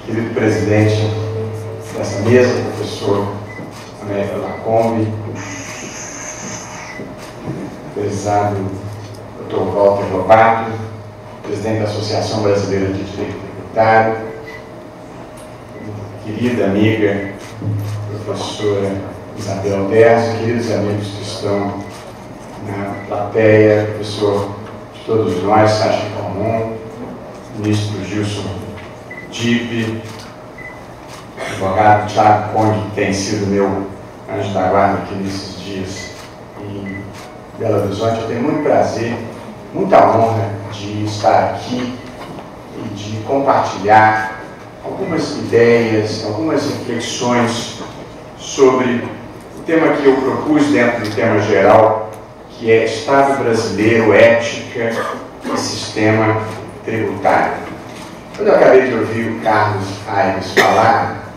querido presidente dessa mesa, professor Américo Lacombe, prezado Dr. Walter Lobato, presidente da Associação Brasileira de Direito Tributário, querida amiga professora Isabel Derso, queridos amigos que estão na plateia, professor de todos nós, Sacha Calmon, ministro Gilson Dipe, advogado Thiago Conde, que tem sido meu anjo da guarda aqui nesses dias em Belo Horizonte. Eu tenho muito prazer, muita honra de estar aqui e de compartilhar algumas ideias, algumas reflexões sobre o tema que eu propus dentro do tema geral, que é Estado brasileiro, ética e sistema tributário. Quando eu acabei de ouvir o Carlos Aires falar,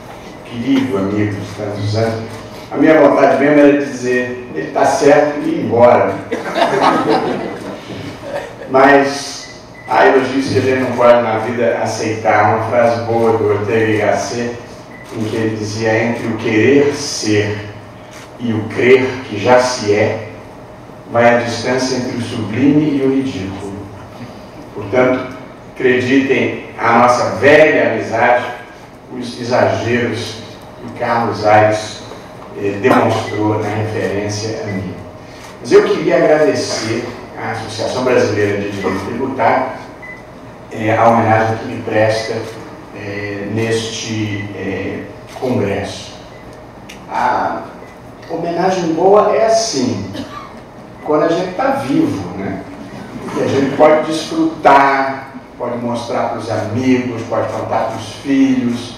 querido amigo de tantos anos, a minha vontade mesmo era de dizer, ele está certo e ir embora. Mas há elogios que a gente não pode na vida aceitar. Uma frase boa do Ortega y Gasset, em que ele dizia: entre o querer ser e o crer que já se é, vai a distância entre o sublime e o ridículo. Portanto, acreditem a nossa velha amizade, os exageros que Carlos Aires demonstrou na referência a mim. Mas eu queria agradecer à Associação Brasileira de Direito Tributário a homenagem que me presta neste congresso. A homenagem boa é assim, quando a gente está vivo, né? E a gente pode desfrutar, pode mostrar para os amigos, pode contar para os filhos,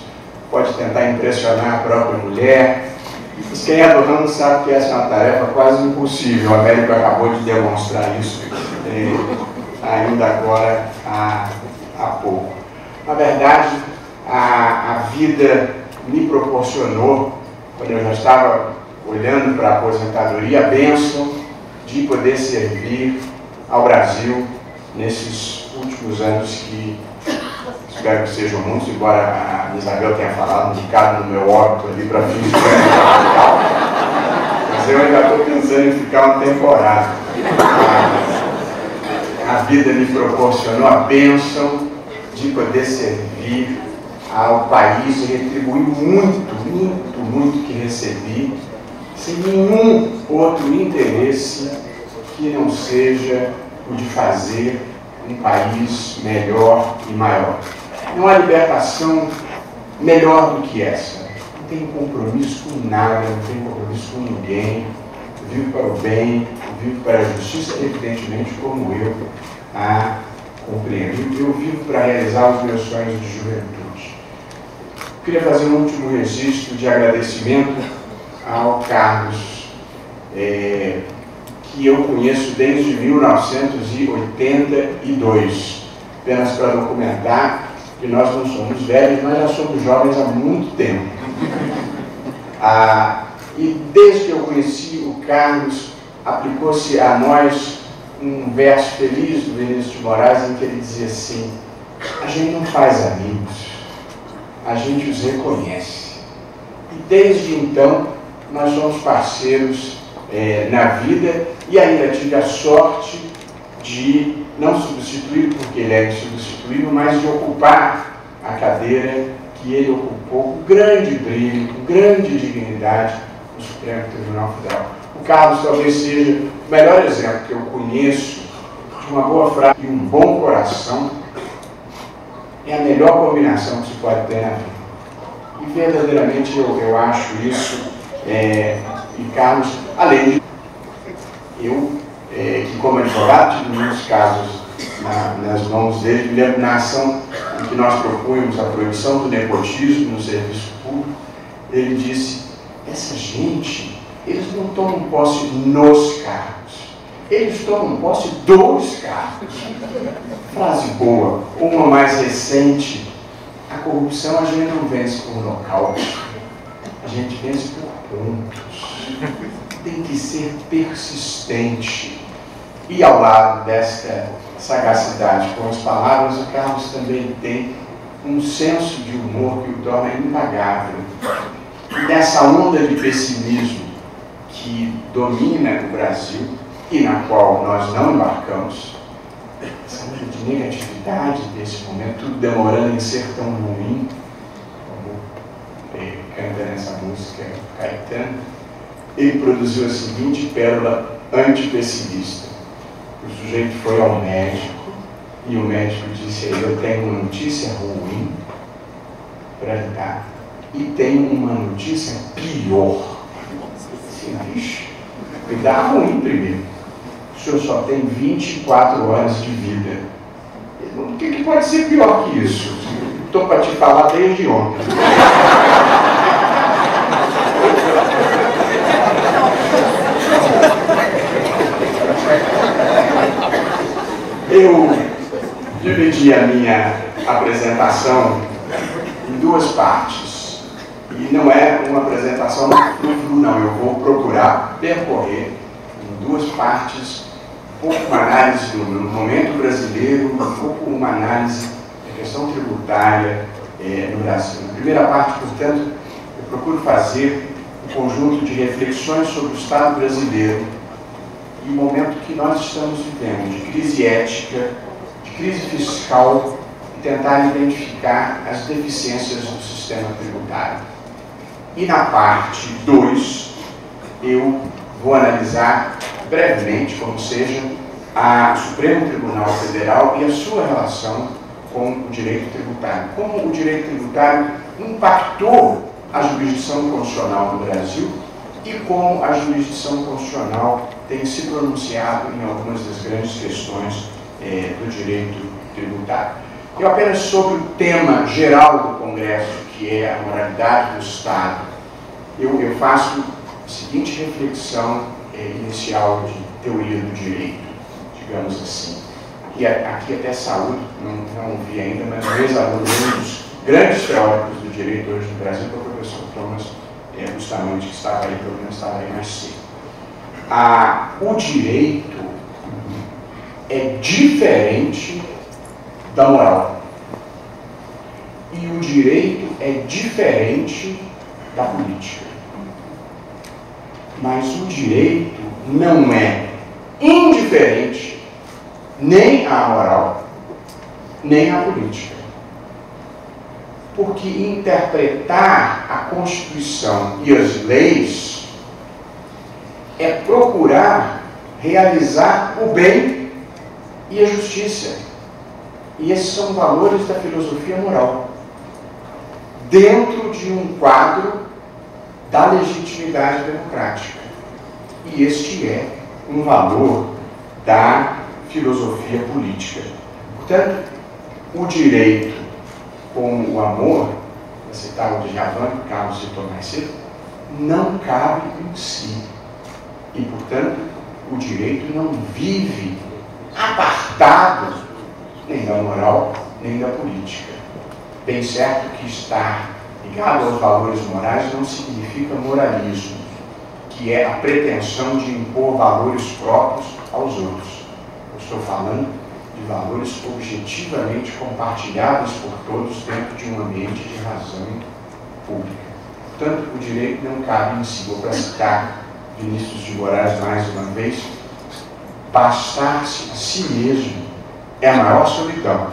pode tentar impressionar a própria mulher. Mas quem é do ramo sabe que essa é uma tarefa quase impossível. O Américo acabou de demonstrar isso ainda agora há pouco. Na verdade, a vida me proporcionou, quando eu já estava olhando para a aposentadoria, a bênção de poder servir ao Brasil nesses últimos anos que espero que sejam muitos, embora a Isabel tenha falado um bocado no meu óbito ali para fins de mas eu ainda estou pensando em ficar uma temporada. A vida me proporcionou a bênção de poder servir ao país e retribuir muito que recebi, sem nenhum outro interesse que não seja o de fazer um país melhor e maior. Não há libertação melhor do que essa. Não tenho compromisso com nada, não tenho compromisso com ninguém. Eu vivo para o bem, eu vivo para a justiça, evidentemente, como eu a compreendo. Eu vivo para realizar os meus sonhos de juventude. Eu queria fazer um último registro de agradecimento ao Carlos, que eu conheço desde 1982, apenas para documentar que nós não somos velhos, mas já somos jovens há muito tempo. E desde que eu conheci o Carlos, aplicou-se a nós um verso feliz do Vinícius de Moraes, em que ele dizia assim: a gente não faz amigos, a gente os reconhece. E desde então, nós somos parceiros na vida, e ainda tive a sorte de não substituí-lo, porque ele é insubstituível, mas de ocupar a cadeira que ele ocupou com grande brilho, com grande dignidade no Supremo Tribunal Federal. O Carlos talvez seja o melhor exemplo que eu conheço de uma boa frase e um bom coração. É a melhor combinação que se pode ter na vida. E verdadeiramente eu acho isso, e Carlos, além de que como advogado tive muitos casos nas mãos dele, me lembro na ação em que nós propunhamos a proibição do nepotismo no serviço público, ele disse: essa gente, eles não tomam posse nos cargos, eles tomam posse dos cargos. Frase boa. Uma mais recente: a corrupção a gente não vence por nocaute, a gente vence por pontos. Tem que ser persistente. E ao lado desta sagacidade com as palavras, o Carlos também tem um senso de humor que o torna impagável. E nessa onda de pessimismo que domina o Brasil e na qual nós não embarcamos, essa onda de negatividade desse momento, tudo demorando em ser tão ruim, como canta nessa música Caetano, ele produziu a seguinte pérola antipessimista. O sujeito foi ao médico e o médico disse a ele: eu tenho uma notícia ruim para lhe dar e tenho uma notícia pior. Assim, vixe, me dá ruim primeiro. O senhor só tem 24 horas de vida. O que pode ser pior que isso? Estou para te falar desde ontem. Eu dividi a minha apresentação em duas partes. E não é uma apresentação no não. Eu vou procurar percorrer em duas partes um pouco uma análise do momento brasileiro, um pouco uma análise da questão tributária no Brasil. Na primeira parte, portanto, eu procuro fazer um conjunto de reflexões sobre o Estado brasileiro e o momento que nós estamos vivendo, de crise ética, de crise fiscal, e tentar identificar as deficiências do sistema tributário. E na parte 2, eu vou analisar brevemente, como seja, o Supremo Tribunal Federal e a sua relação com o direito tributário. Como o direito tributário impactou a jurisdição constitucional no Brasil e como a jurisdição constitucional tem se pronunciado em algumas das grandes questões do direito tributário. Eu apenas sobre o tema geral do Congresso, que é a moralidade do Estado, eu faço a seguinte reflexão inicial de teoria do direito, digamos assim. E aqui até saúde, não ouvi ainda, mas o ex-aluno, um dos grandes teóricos do direito hoje no Brasil, é o professor Thomas Bustamante, que estava aí, pelo menos estava aí mais cedo. O direito é diferente da moral. E o direito é diferente da política. Mas o direito não é indiferente nem à moral, nem à política. Porque interpretar a Constituição e as leis é procurar realizar o bem e a justiça. E esses são valores da filosofia moral, dentro de um quadro da legitimidade democrática. E este é um valor da filosofia política. Portanto, o direito com o amor, para citar o Djavan, que o Carlos citou mais cedo, não cabe em si. E, portanto, o direito não vive apartado nem da moral, nem da política. Bem certo que estar ligado aos valores morais não significa moralismo, que é a pretensão de impor valores próprios aos outros. Eu estou falando de valores objetivamente compartilhados por todos dentro de um ambiente de razão pública. Portanto, o direito não cabe em si. Vou para citar Vinícius de Moraes mais uma vez: bastar-se a si mesmo é a maior solidão.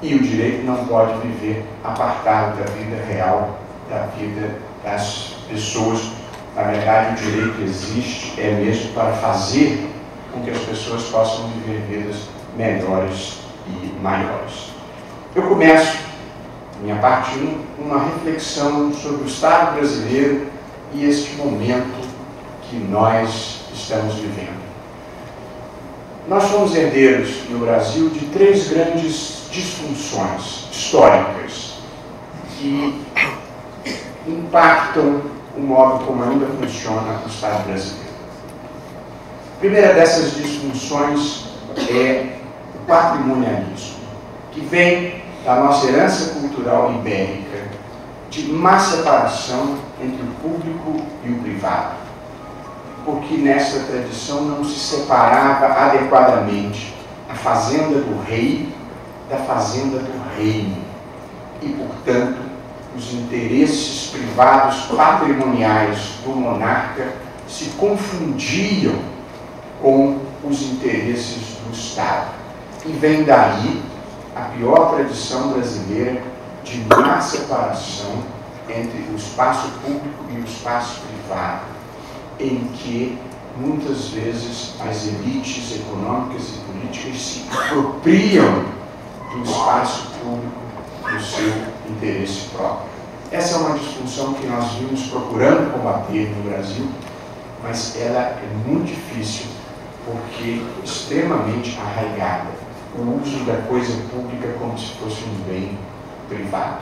E o direito não pode viver apartado da vida real, da vida das pessoas. Na verdade, o direito existe mesmo para fazer com que as pessoas possam viver vidas melhores e maiores. Eu começo, minha parte 1, uma reflexão sobre o Estado brasileiro e este momento que nós estamos vivendo. Nós somos herdeiros no Brasil de 3 grandes disfunções históricas que impactam o modo como ainda funciona o Estado brasileiro. A primeira dessas disfunções é o patrimonialismo, que vem da nossa herança cultural ibérica, de má separação entre o público e o privado, porque nessa tradição não se separava adequadamente a fazenda do rei da fazenda do reino. e, portanto, os interesses privados patrimoniais do monarca se confundiam com os interesses do Estado. E vem daí a pior tradição brasileira de má separação entre o espaço público e o espaço privado, em que muitas vezes as elites econômicas e políticas se apropriam do espaço público do seu interesse próprio. Essa é uma disfunção que nós vimos procurando combater no Brasil, mas ela é muito difícil porque é extremamente arraigada. O uso da coisa pública como se fosse um bem privado.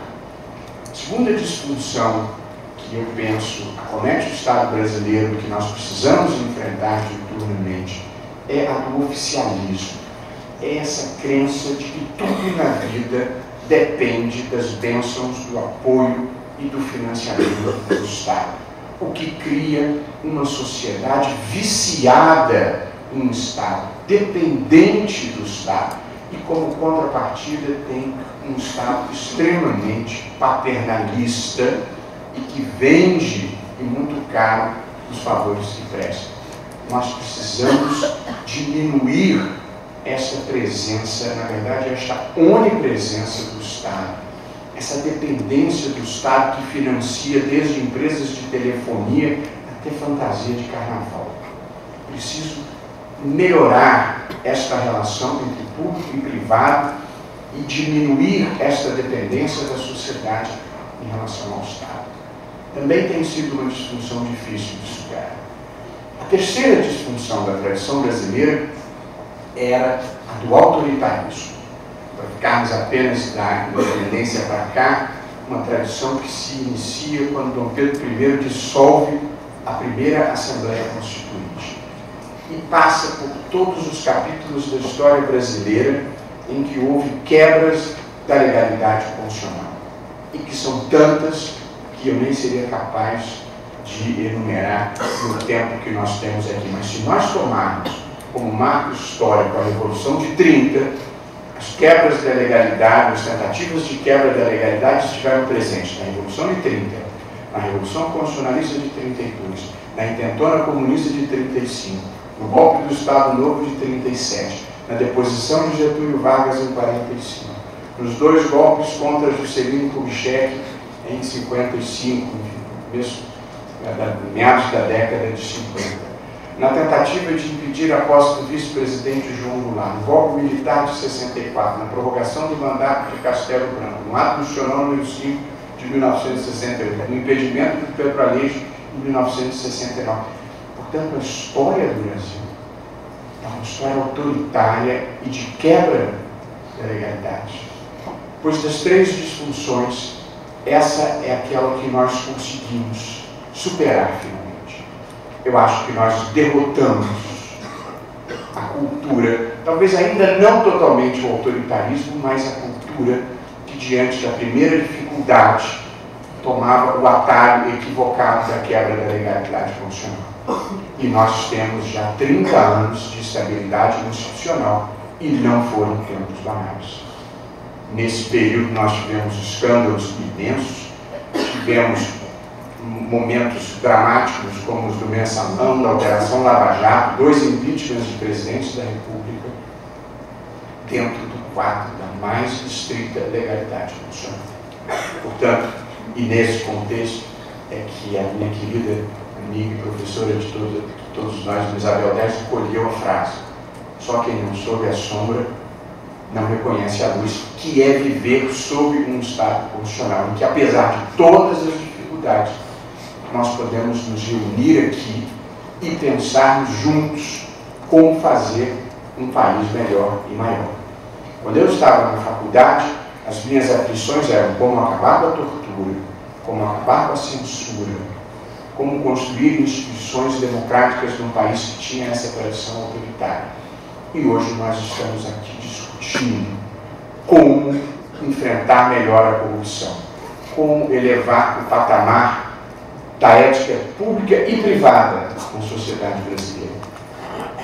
A segunda disfunção que eu penso acomete o Estado brasileiro, que nós precisamos enfrentar diuturnamente, é a do oficialismo. É essa crença de que tudo na vida depende das bênçãos, do apoio e do financiamento do Estado, o que cria uma sociedade viciada em um Estado, dependente do Estado, e como contrapartida tem um Estado extremamente paternalista e que vende, e muito caro, os favores que presta. Nós precisamos diminuir essa presença, na verdade, esta onipresença do Estado, essa dependência do Estado que financia desde empresas de telefonia até fantasia de carnaval. Preciso melhorar esta relação entre público e privado e diminuir esta dependência da sociedade em relação ao Estado. Também tem sido uma disfunção difícil de superar. A terceira disfunção da tradição brasileira era a do autoritarismo. Para ficarmos apenas da independência para cá, uma tradição que se inicia quando Dom Pedro I dissolve a primeira Assembleia Constituinte e passa por todos os capítulos da história brasileira em que houve quebras da legalidade constitucional, e que são tantas que eu nem seria capaz de enumerar no tempo que nós temos aqui. Mas se nós tomarmos como marco histórico a Revolução de 30, as quebras da legalidade, as tentativas de quebra da legalidade estiveram presentes na Revolução de 30, na Revolução Constitucionalista de 32, na Intentona Comunista de 35, no golpe do Estado Novo de 37, na deposição de Getúlio Vargas em 45, nos dois golpes contra Juscelino Kubitschek em 55, meados da década de 50, na tentativa de impedir a posse do vice-presidente João Goulart, no golpe militar de 64, na prorrogação do mandato de Castelo Branco, no ato constitucional número 5 de 1968, no impedimento do Pedro Aleixo em 1969. Portanto, a história do Brasil é uma história autoritária e de quebra da legalidade. Pois das três disfunções, essa é aquela que nós conseguimos superar finalmente. Eu acho que nós derrotamos a cultura, talvez ainda não totalmente o autoritarismo, mas a cultura que, diante da primeira dificuldade, tomava o atalho equivocado da quebra da legalidade constitucional. E nós temos já 30 anos de estabilidade institucional e não foram tempos banais. Nesse período nós tivemos escândalos imensos, tivemos momentos dramáticos como os do Mensalão, da Operação Lava Jato, 2 impeachments de presidentes da República, dentro do quadro da mais estrita legalidade constitucional. Portanto, e nesse contexto é que a minha querida amiga e professora de todos nós, Isabel Dez, escolheu a frase: só quem não sob a sombra não reconhece a luz, que é viver sob um Estado constitucional, em que, apesar de todas as dificuldades, nós podemos nos reunir aqui e pensarmos juntos como fazer um país melhor e maior. Quando eu estava na faculdade, as minhas aflições eram como acabar com a tortura, como acabar com a censura, como construir instituições democráticas num país que tinha essa tradição autoritária. E hoje nós estamos aqui discutindo como enfrentar melhor a corrupção, como elevar o patamar da ética pública e privada na sociedade brasileira,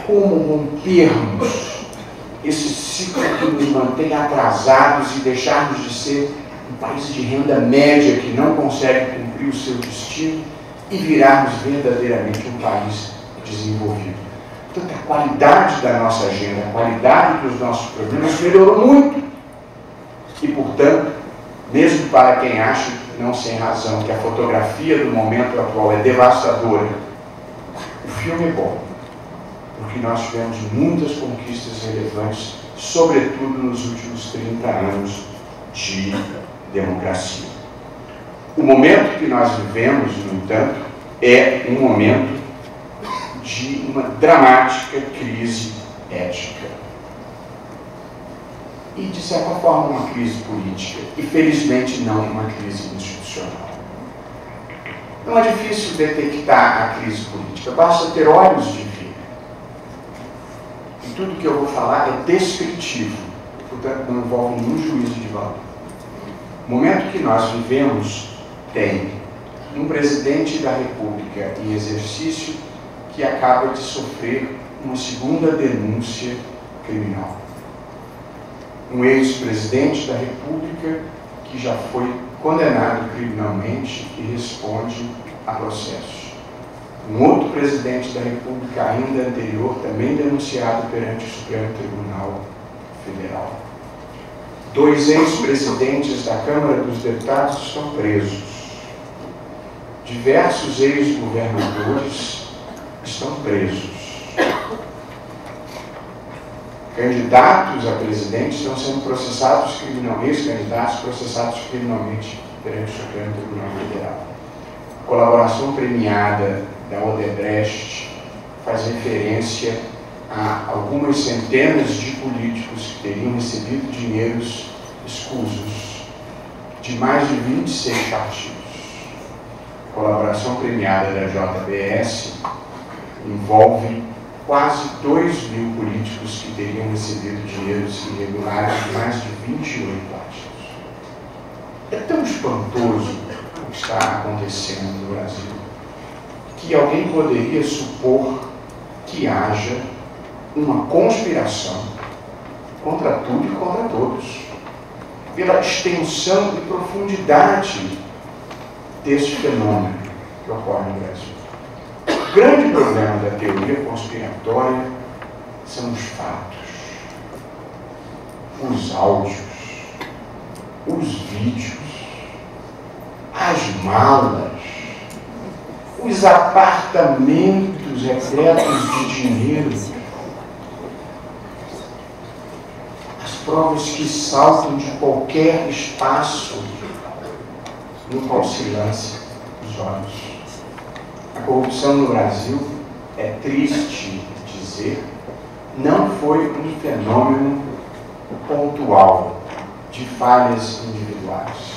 como rompermos esse ciclo que nos mantém atrasados e deixarmos de ser um país de renda média que não consegue cumprir o seu destino e virarmos verdadeiramente um país desenvolvido. Portanto, a qualidade da nossa agenda, a qualidade dos nossos problemas melhorou muito. E, portanto, mesmo para quem acha, não sem razão, que a fotografia do momento atual é devastadora, o filme é bom, porque nós tivemos muitas conquistas relevantes, sobretudo nos últimos 30 anos de democracia. O momento que nós vivemos, no entanto, é um momento de uma dramática crise ética. E, de certa forma, uma crise política. E, felizmente, não uma crise institucional. Não é difícil detectar a crise política. Basta ter olhos de ver. E tudo que eu vou falar é descritivo. Portanto, não envolve nenhum juízo de valor. O momento que nós vivemos tem um presidente da República em exercício que acaba de sofrer uma segunda denúncia criminal. Um ex-presidente da República que já foi condenado criminalmente e responde a processos. Um outro presidente da República ainda anterior, também denunciado perante o Supremo Tribunal Federal. 2 ex-presidentes da Câmara dos Deputados estão presos. Diversos ex-governadores estão presos. Candidatos a presidente estão sendo processados criminalmente, ex-candidatos processados criminalmente perante o Supremo Tribunal Federal. A colaboração premiada da Odebrecht faz referência a algumas centenas de políticos que teriam recebido dinheiros escusos de mais de 26 partidos. A colaboração premiada da JBS envolve quase 2.000 políticos que teriam recebido dinheiros irregulares de mais de 28 partidos. É tão espantoso o que está acontecendo no Brasil que alguém poderia supor que haja uma conspiração contra tudo e contra todos, pela extensão e profundidade deste fenômeno que ocorre no Brasil. O grande problema da teoria conspiratória são os fatos, os áudios, os vídeos, as malas, os apartamentos repletos de dinheiro, as provas que saltam de qualquer espaço no qual se lance os olhos. A corrupção no Brasil, é triste dizer, não foi um fenômeno pontual de falhas individuais.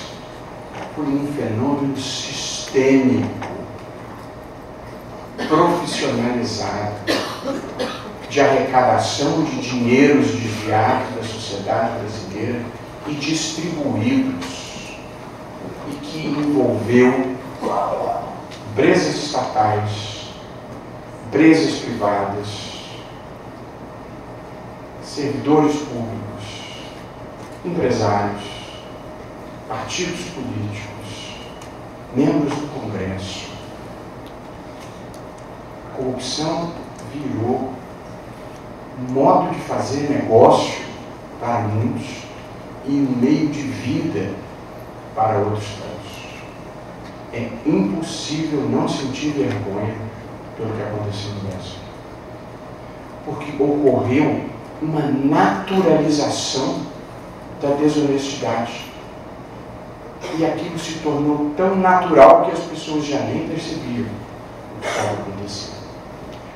Foi um fenômeno sistêmico, profissionalizado, de arrecadação de dinheiros desviados da sociedade brasileira e distribuídos, e que envolveu empresas estatais, empresas privadas, servidores públicos, empresários, partidos políticos, membros do Congresso. A corrupção virou um modo de fazer negócio para muitos e um meio de vida para outros tantos. É impossível não sentir vergonha pelo que aconteceu no Brasil. Porque ocorreu uma naturalização da desonestidade. E aquilo se tornou tão natural que as pessoas já nem percebiam o que estava acontecendo.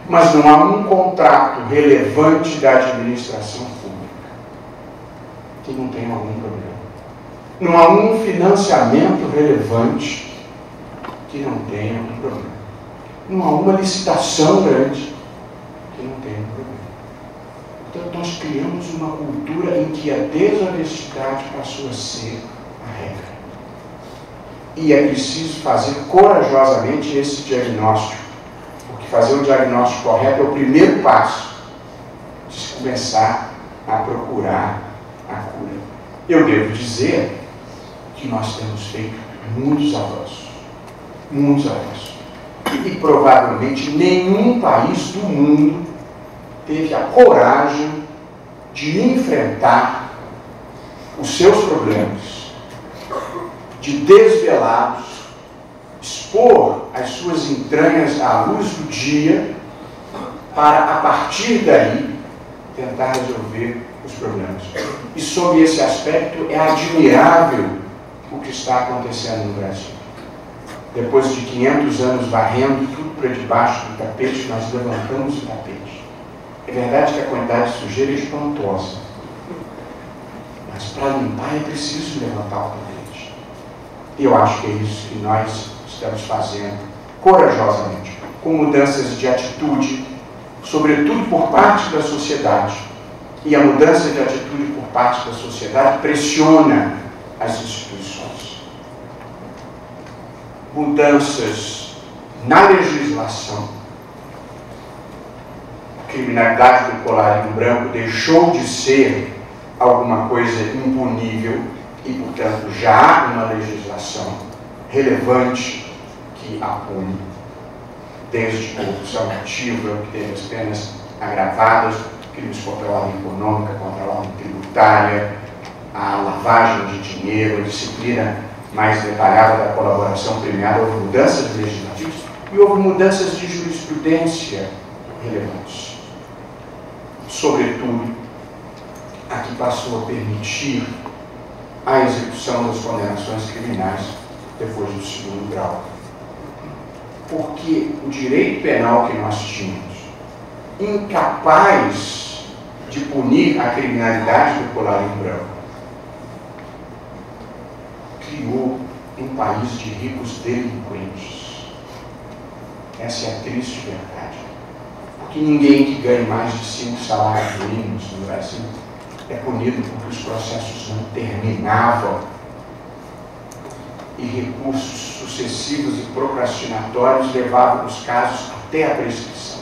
Mas não há um contrato relevante da administração pública que não tenha algum problema. Não há um financiamento relevante que não tenha algum problema. Não há uma licitação grande que não tenha um problema. Portanto, nós criamos uma cultura em que a desonestidade passou a ser a regra. E é preciso fazer corajosamente esse diagnóstico, porque fazer o diagnóstico correto é o primeiro passo de se começar a procurar a cura. Eu devo dizer que nós temos feito muitos avanços. Muitos avanços. E provavelmente nenhum país do mundo teve a coragem de enfrentar os seus problemas, de desvelá-los, expor as suas entranhas à luz do dia, para, a partir daí, tentar resolver os problemas. E, sob esse aspecto, é admirável o que está acontecendo no Brasil. Depois de 500 anos varrendo tudo para debaixo do tapete, nós levantamos o tapete. É verdade que a quantidade de sujeira é espantosa, mas para limpar é preciso levantar o tapete. E eu acho que é isso que nós estamos fazendo corajosamente, com mudanças de atitude, sobretudo por parte da sociedade. E a mudança de atitude por parte da sociedade pressiona as instituições. Mudanças na legislação. A criminalidade do colarinho branco deixou de ser alguma coisa impunível e, portanto, já há uma legislação relevante que a pune, desde corrupção ativa, que teve as penas agravadas, crimes contra a ordem econômica, contra a ordem tributária, a lavagem de dinheiro, a disciplina mais detalhada da colaboração premiada. Houve mudanças legislativas e houve mudanças de jurisprudência relevantes. Sobretudo, a que passou a permitir a execução das condenações criminais depois do segundo grau. Porque o direito penal que nós tínhamos, incapaz de punir a criminalidade do colarinho branco, criou um país de ricos delinquentes. Essa é a triste verdade. Porque ninguém que ganhe mais de 5 salários mínimos no Brasil é punido porque os processos não terminavam e recursos sucessivos e procrastinatórios levavam os casos até a prescrição.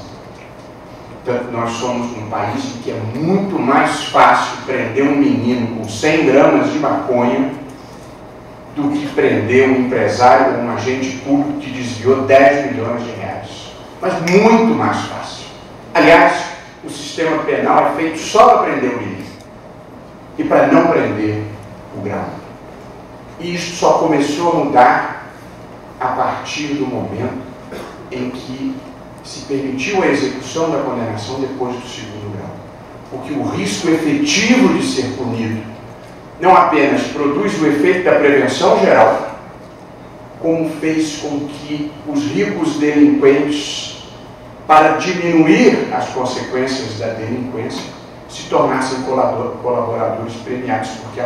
Portanto, nós somos um país em que é muito mais fácil prender um menino com 100 gramas de maconha do que prender um empresário ou um agente público que desviou 10 milhões de reais. Mas muito mais fácil. Aliás, o sistema penal é feito só para prender o menino e para não prender o grão. E isso só começou a mudar a partir do momento em que se permitiu a execução da condenação depois do segundo grau. Porque o risco efetivo de ser punido não apenas produz o efeito da prevenção geral, como fez com que os ricos delinquentes, para diminuir as consequências da delinquência, se tornassem colaboradores premiados, porque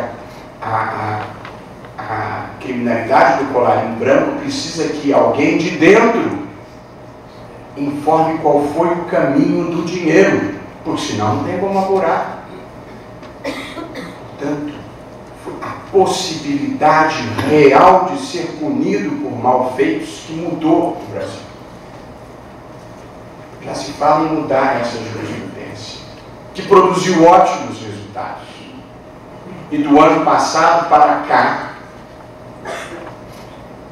a criminalidade do colarinho branco precisa que alguém de dentro informe qual foi o caminho do dinheiro, porque senão não tem como apurar. Portanto, a possibilidade real de ser punido por malfeitos que mudou o Brasil. Já se fala em mudar essa jurisprudência, que produziu ótimos resultados. E do ano passado para cá,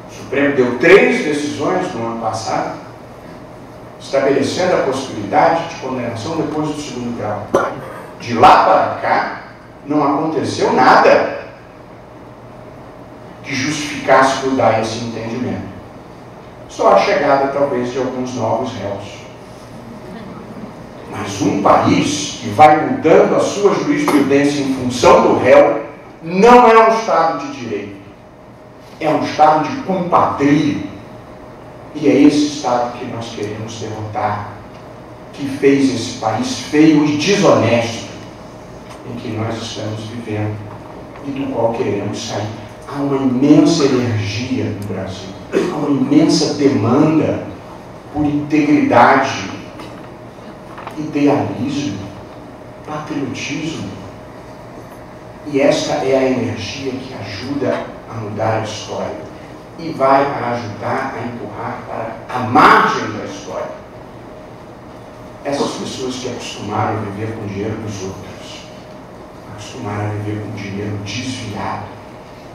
o Supremo deu 3 decisões no ano passado, estabelecendo a possibilidade de condenação depois do segundo grau. De lá para cá, não aconteceu nada que justificasse mudar esse entendimento. Só a chegada, talvez, de alguns novos réus. Mas um país que vai mudando a sua jurisprudência em função do réu não é um Estado de direito. É um Estado de compadrio. E é esse Estado que nós queremos derrotar, que fez esse país feio e desonesto em que nós estamos vivendo e do qual queremos sair. Há uma imensa energia no Brasil, há uma imensa demanda por integridade, idealismo, patriotismo. E esta é a energia que ajuda a mudar a história e vai ajudar a empurrar para a margem da história essas pessoas que acostumaram a viver com o dinheiro dos outros, acostumaram a viver com dinheiro desviado,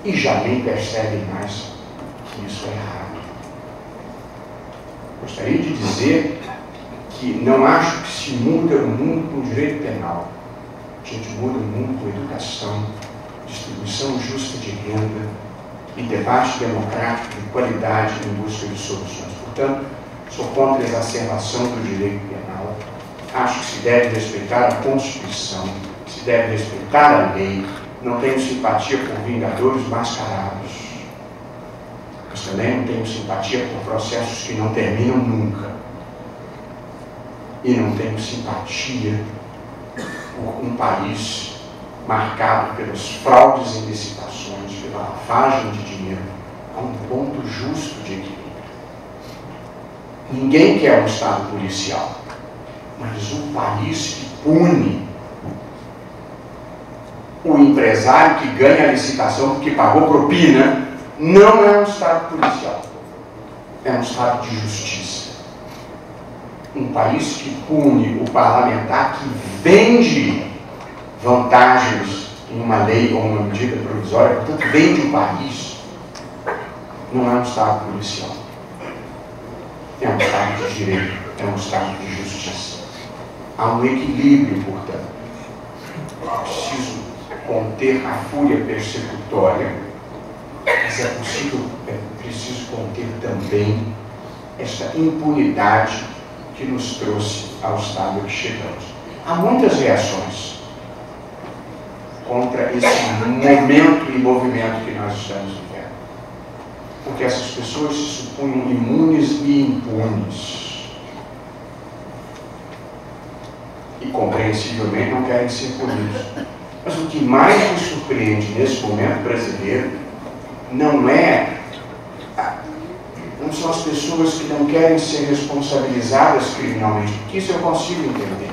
e já nem percebem mais que isso é errado. Gostaria de dizer que não acho que se muda o mundo com direito penal. A gente muda o mundo com educação, distribuição justa de renda e debate democrático de qualidade em busca de soluções. Portanto, sou contra a exacerbação do direito penal. Acho que se deve respeitar a Constituição, se deve respeitar a lei. Não tenho simpatia por vingadores mascarados, mas também não tenho simpatia por processos que não terminam nunca. E não tenho simpatia por um país marcado pelas fraudes e licitações, pela lavagem de dinheiro, a um ponto justo de equilíbrio. Ninguém quer um Estado policial, mas um país que pune o empresário que ganha a licitação porque pagou propina não é um Estado policial, é um Estado de justiça. Um país que pune o parlamentar que vende vantagens em uma lei ou uma medida provisória, portanto vende o país, não é um Estado policial. É um Estado de direito, é um Estado de justiça. Há um equilíbrio, portanto. É preciso conter a fúria persecutória, mas é preciso conter também esta impunidade que nos trouxe ao estado que chegamos. Há muitas reações contra esse momento e movimento que nós estamos vivendo, porque essas pessoas se supunham imunes e impunes e compreensivelmente não querem ser punidos. Mas o que mais me surpreende nesse momento brasileiro não são as pessoas que não querem ser responsabilizadas criminalmente, porque isso eu consigo entender.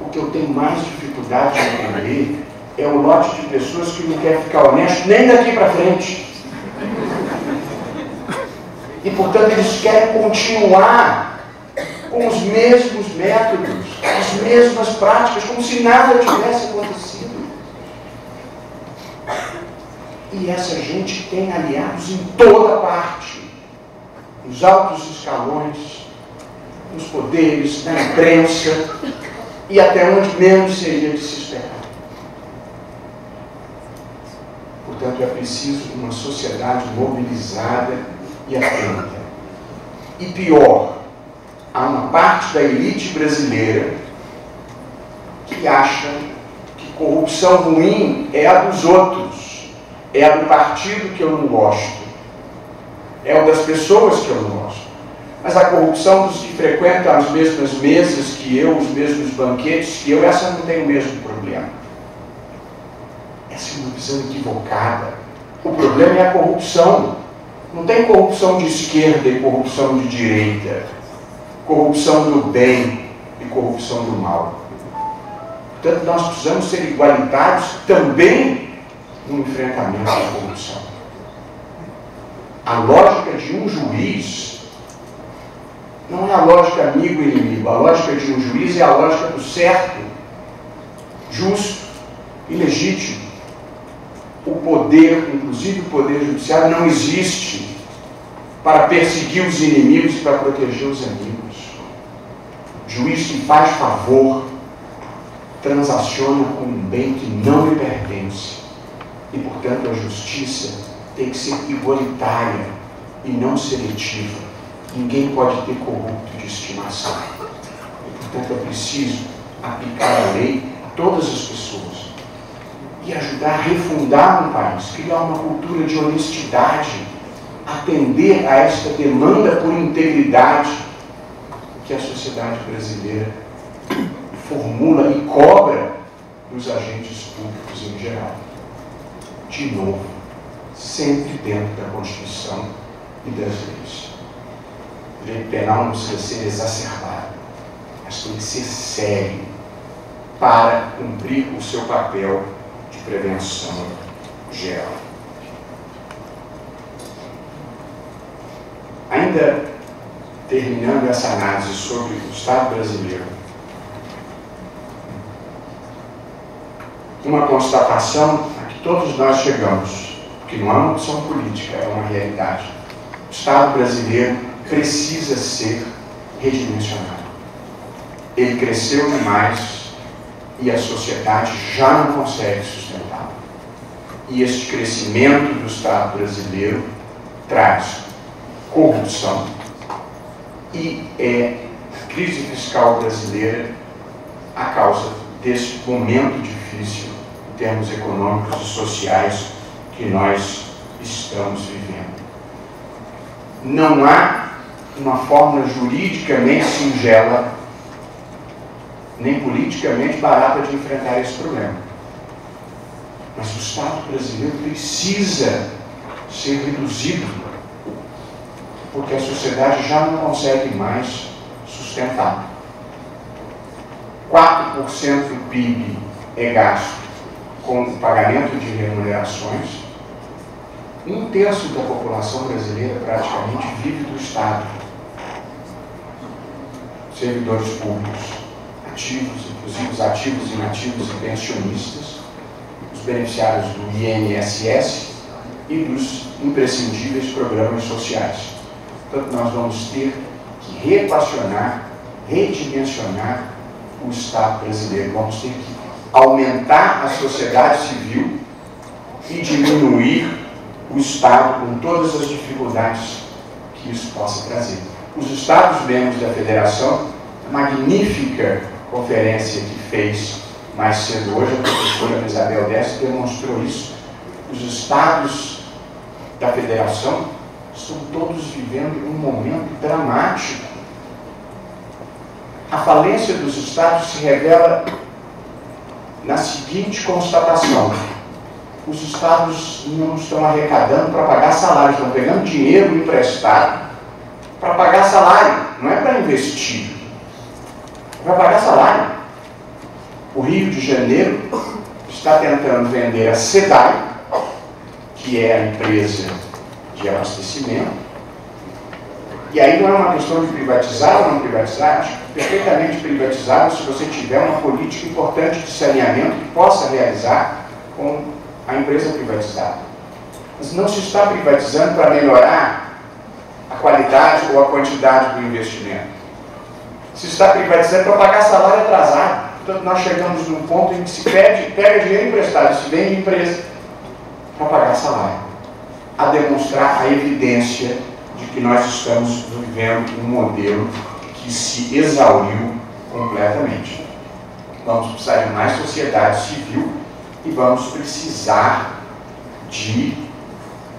O que eu tenho mais dificuldade de entender é o lote de pessoas que não quer ficar honesto nem daqui para frente. E, portanto, eles querem continuar com os mesmos métodos, as mesmas práticas, como se nada tivesse acontecido. E essa gente tem aliados em toda parte, nos altos escalões, nos poderes, na imprensa e até onde menos seria de se esperar. Portanto, é preciso uma sociedade mobilizada e atenta. E pior, há uma parte da elite brasileira que acha que corrupção ruim é a dos outros, é a do partido que eu não gosto, é a das pessoas que eu não gosto. Mas a corrupção dos que frequentam as mesmas mesas que eu, os mesmos banquetes que eu, essa não tem o mesmo problema. Essa é uma visão equivocada. O problema é a corrupção. Não tem corrupção de esquerda e corrupção de direita. Corrupção do bem e corrupção do mal. Portanto, nós precisamos ser igualitários também no enfrentamento à corrupção. A lógica de um juiz não é a lógica amigo e inimigo. A lógica de um juiz é a lógica do certo, justo e legítimo. O poder, inclusive o poder judiciário, não existe para perseguir os inimigos e para proteger os amigos. O juiz que faz favor transaciona com um bem que não lhe pertence. E, portanto, a justiça tem que ser igualitária e não seletiva. Ninguém pode ter corrupto de estimação. E, portanto, é preciso aplicar a lei a todas as pessoas e ajudar a refundar um país, criar uma cultura de honestidade, atender a esta demanda por integridade que a sociedade brasileira formula e cobra dos agentes públicos em geral. De novo, sempre dentro da Constituição e das leis. O direito penal não precisa ser exacerbado, mas tem que ser sério para cumprir o seu papel de prevenção geral. Ainda terminando essa análise sobre o Estado brasileiro, uma constatação a que todos nós chegamos, porque não é uma opção política, é uma realidade. O Estado brasileiro precisa ser redimensionado. Ele cresceu demais e a sociedade já não consegue sustentá-lo. E este crescimento do Estado brasileiro traz corrupção e é a crise fiscal brasileira a causa desse momento difícil em termos econômicos e sociais que nós estamos vivendo. Não há uma fórmula juridicamente singela nem politicamente barata de enfrentar esse problema. Mas o Estado brasileiro precisa ser reduzido, porque a sociedade já não consegue mais sustentar. 4% do PIB é gasto com o pagamento de remunerações. 1/3 da população brasileira praticamente vive do Estado. Servidores públicos, ativos, inclusive os ativos, inativos e pensionistas, os beneficiários do INSS e dos imprescindíveis programas sociais. Portanto, nós vamos ter que reequacionar, redimensionar o Estado brasileiro. Vamos ter que aumentar a sociedade civil e diminuir o Estado com todas as dificuldades que isso possa trazer. Os Estados-membros da Federação, a magnífica conferência que fez mais cedo hoje, a professora Isabel Décio demonstrou isso. Os Estados da Federação estão todos vivendo um momento dramático. A falência dos Estados se revela na seguinte constatação: os Estados não estão arrecadando para pagar salário, estão pegando dinheiro emprestado para pagar salário, não é para investir, é para pagar salário. O Rio de Janeiro está tentando vender a SEDAI, que é a empresa de abastecimento, e aí não é uma questão de privatizar ou não privatizar, acho perfeitamente privatizado se você tiver uma política importante de saneamento que possa realizar com a empresa privatizada. Mas não se está privatizando para melhorar a qualidade ou a quantidade do investimento. Se está privatizando para pagar salário atrasado. Portanto, nós chegamos num ponto em que se pega dinheiro emprestado, se vende empresa para pagar salário, a demonstrar a evidência de que nós estamos vivendo um modelo que se exauriu completamente. Vamos precisar de mais sociedade civil e vamos precisar de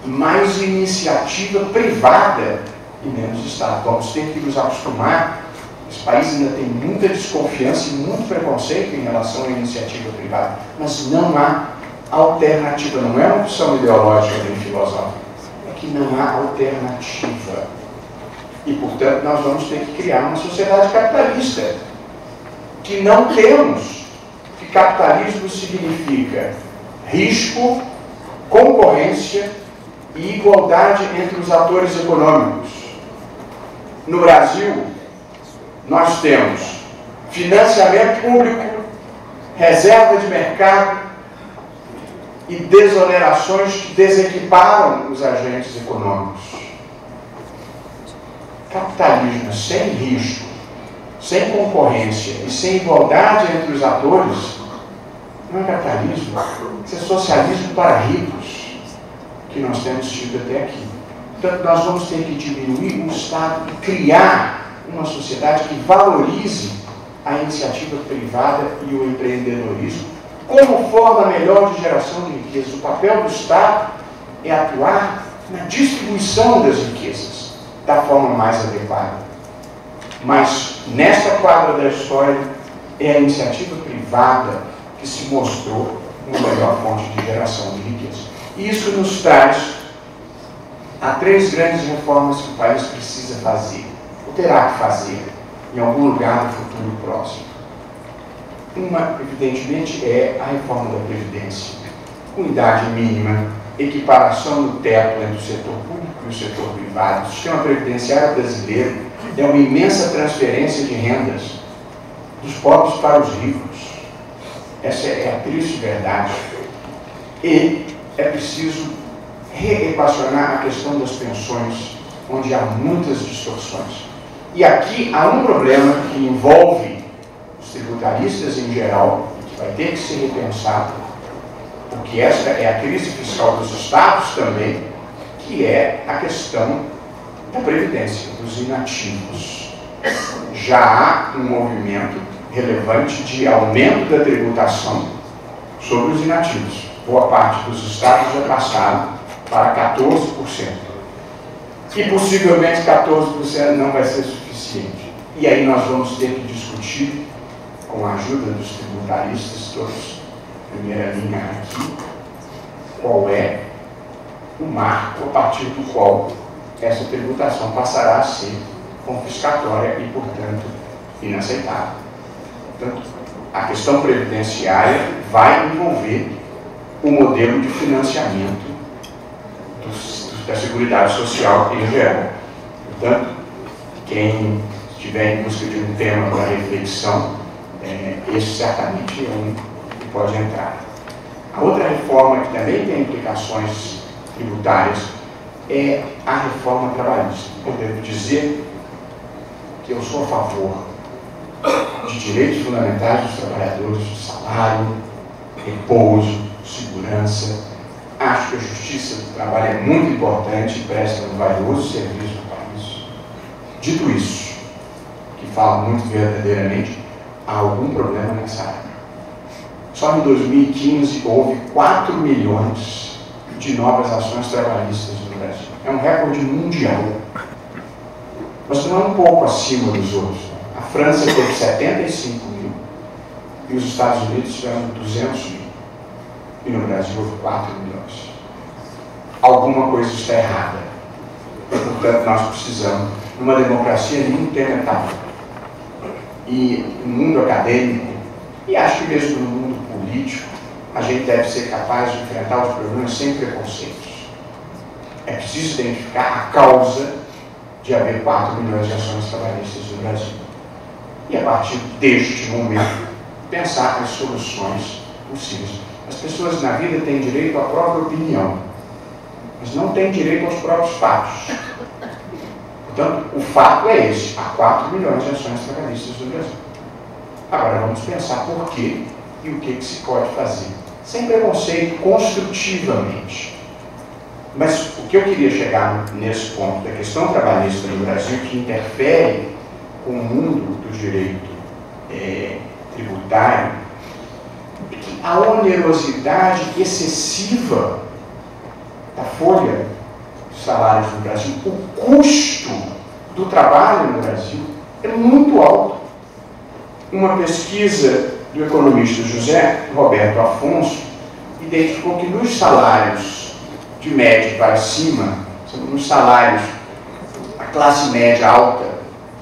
mais iniciativa privada e menos Estado. Vamos ter que nos acostumar. Esse país ainda tem muita desconfiança e muito preconceito em relação à iniciativa privada, mas não há alternativa, não é uma opção ideológica nem filosófica, é que não há alternativa. E, portanto, nós vamos ter que criar uma sociedade capitalista, que não temos, que capitalismo significa risco, concorrência e igualdade entre os atores econômicos. No Brasil, nós temos financiamento público, reserva de mercado e desonerações que desequiparam os agentes econômicos. Capitalismo sem risco, sem concorrência e sem igualdade entre os atores não é capitalismo, isso é socialismo para ricos que nós temos tido até aqui. Portanto, nós vamos ter que diminuir o Estado e criar uma sociedade que valorize a iniciativa privada e o empreendedorismo como forma melhor de geração de riquezas. O papel do Estado é atuar na distribuição das riquezas da forma mais adequada. Mas, nessa quadra da história, é a iniciativa privada que se mostrou uma melhor fonte de geração de riqueza. E isso nos traz a 3 grandes reformas que o país precisa fazer, ou terá que fazer, em algum lugar no futuro próximo. Uma, evidentemente, é a reforma da Previdência, com idade mínima, equiparação no teto entre o setor público e o setor privado. O sistema previdenciário brasileiro é uma imensa transferência de rendas dos pobres para os ricos. Essa é a triste verdade. E é preciso reequacionar a questão das pensões, onde há muitas distorções. E aqui há um problema que envolve os tributaristas em geral, que vai ter que ser repensado, porque esta é a crise fiscal dos estados também, que é a questão da previdência, dos inativos. Já há um movimento relevante de aumento da tributação sobre os inativos. Boa parte dos estados já passaram para 14%. E possivelmente 14% não vai ser suficiente. E aí nós vamos ter que discutir, com a ajuda dos tributaristas, todos, primeira linha aqui, qual é o marco a partir do qual essa tributação passará a ser confiscatória e, portanto, inaceitável. Portanto, a questão previdenciária vai envolver o modelo de financiamento da Seguridade Social em geral. Portanto, quem estiver em busca de um tema para reflexão, esse certamente é um que pode entrar. A outra reforma que também tem implicações tributárias é a reforma trabalhista. Eu devo dizer que eu sou a favor de direitos fundamentais dos trabalhadores, de salário, repouso, segurança. Acho que a justiça do trabalho é muito importante e presta um valioso serviço ao país. Dito isso, que falo muito verdadeiramente, há algum problema nessa área. Só em 2015 houve 4 milhões de novas ações trabalhistas no Brasil. É um recorde mundial. Mas não é um pouco acima dos outros. A França teve 75 mil e os Estados Unidos tiveram 200 mil. E no Brasil houve 4 milhões. Alguma coisa está errada. E, portanto, nós precisamos, numa democracia, nenhum tema está bom. E no mundo acadêmico, e acho que mesmo no mundo político, a gente deve ser capaz de enfrentar os problemas sem preconceitos. É preciso identificar a causa de haver 4 milhões de ações trabalhistas no Brasil. E, a partir deste momento, pensar as soluções possíveis. As pessoas na vida têm direito à própria opinião, mas não têm direito aos próprios fatos. Portanto, o fato é esse: há 4 milhões de ações trabalhistas no Brasil. Agora vamos pensar por quê e o que se pode fazer, sem preconceito, construtivamente. Mas o que eu queria chegar nesse ponto da questão trabalhista no Brasil, que interfere com o mundo do direito tributário, é que a onerosidade excessiva da folha de salários no Brasil, o custo do trabalho no Brasil é muito alto. Uma pesquisa do economista José Roberto Afonso identificou que nos salários de média para cima, nos salários da classe média alta,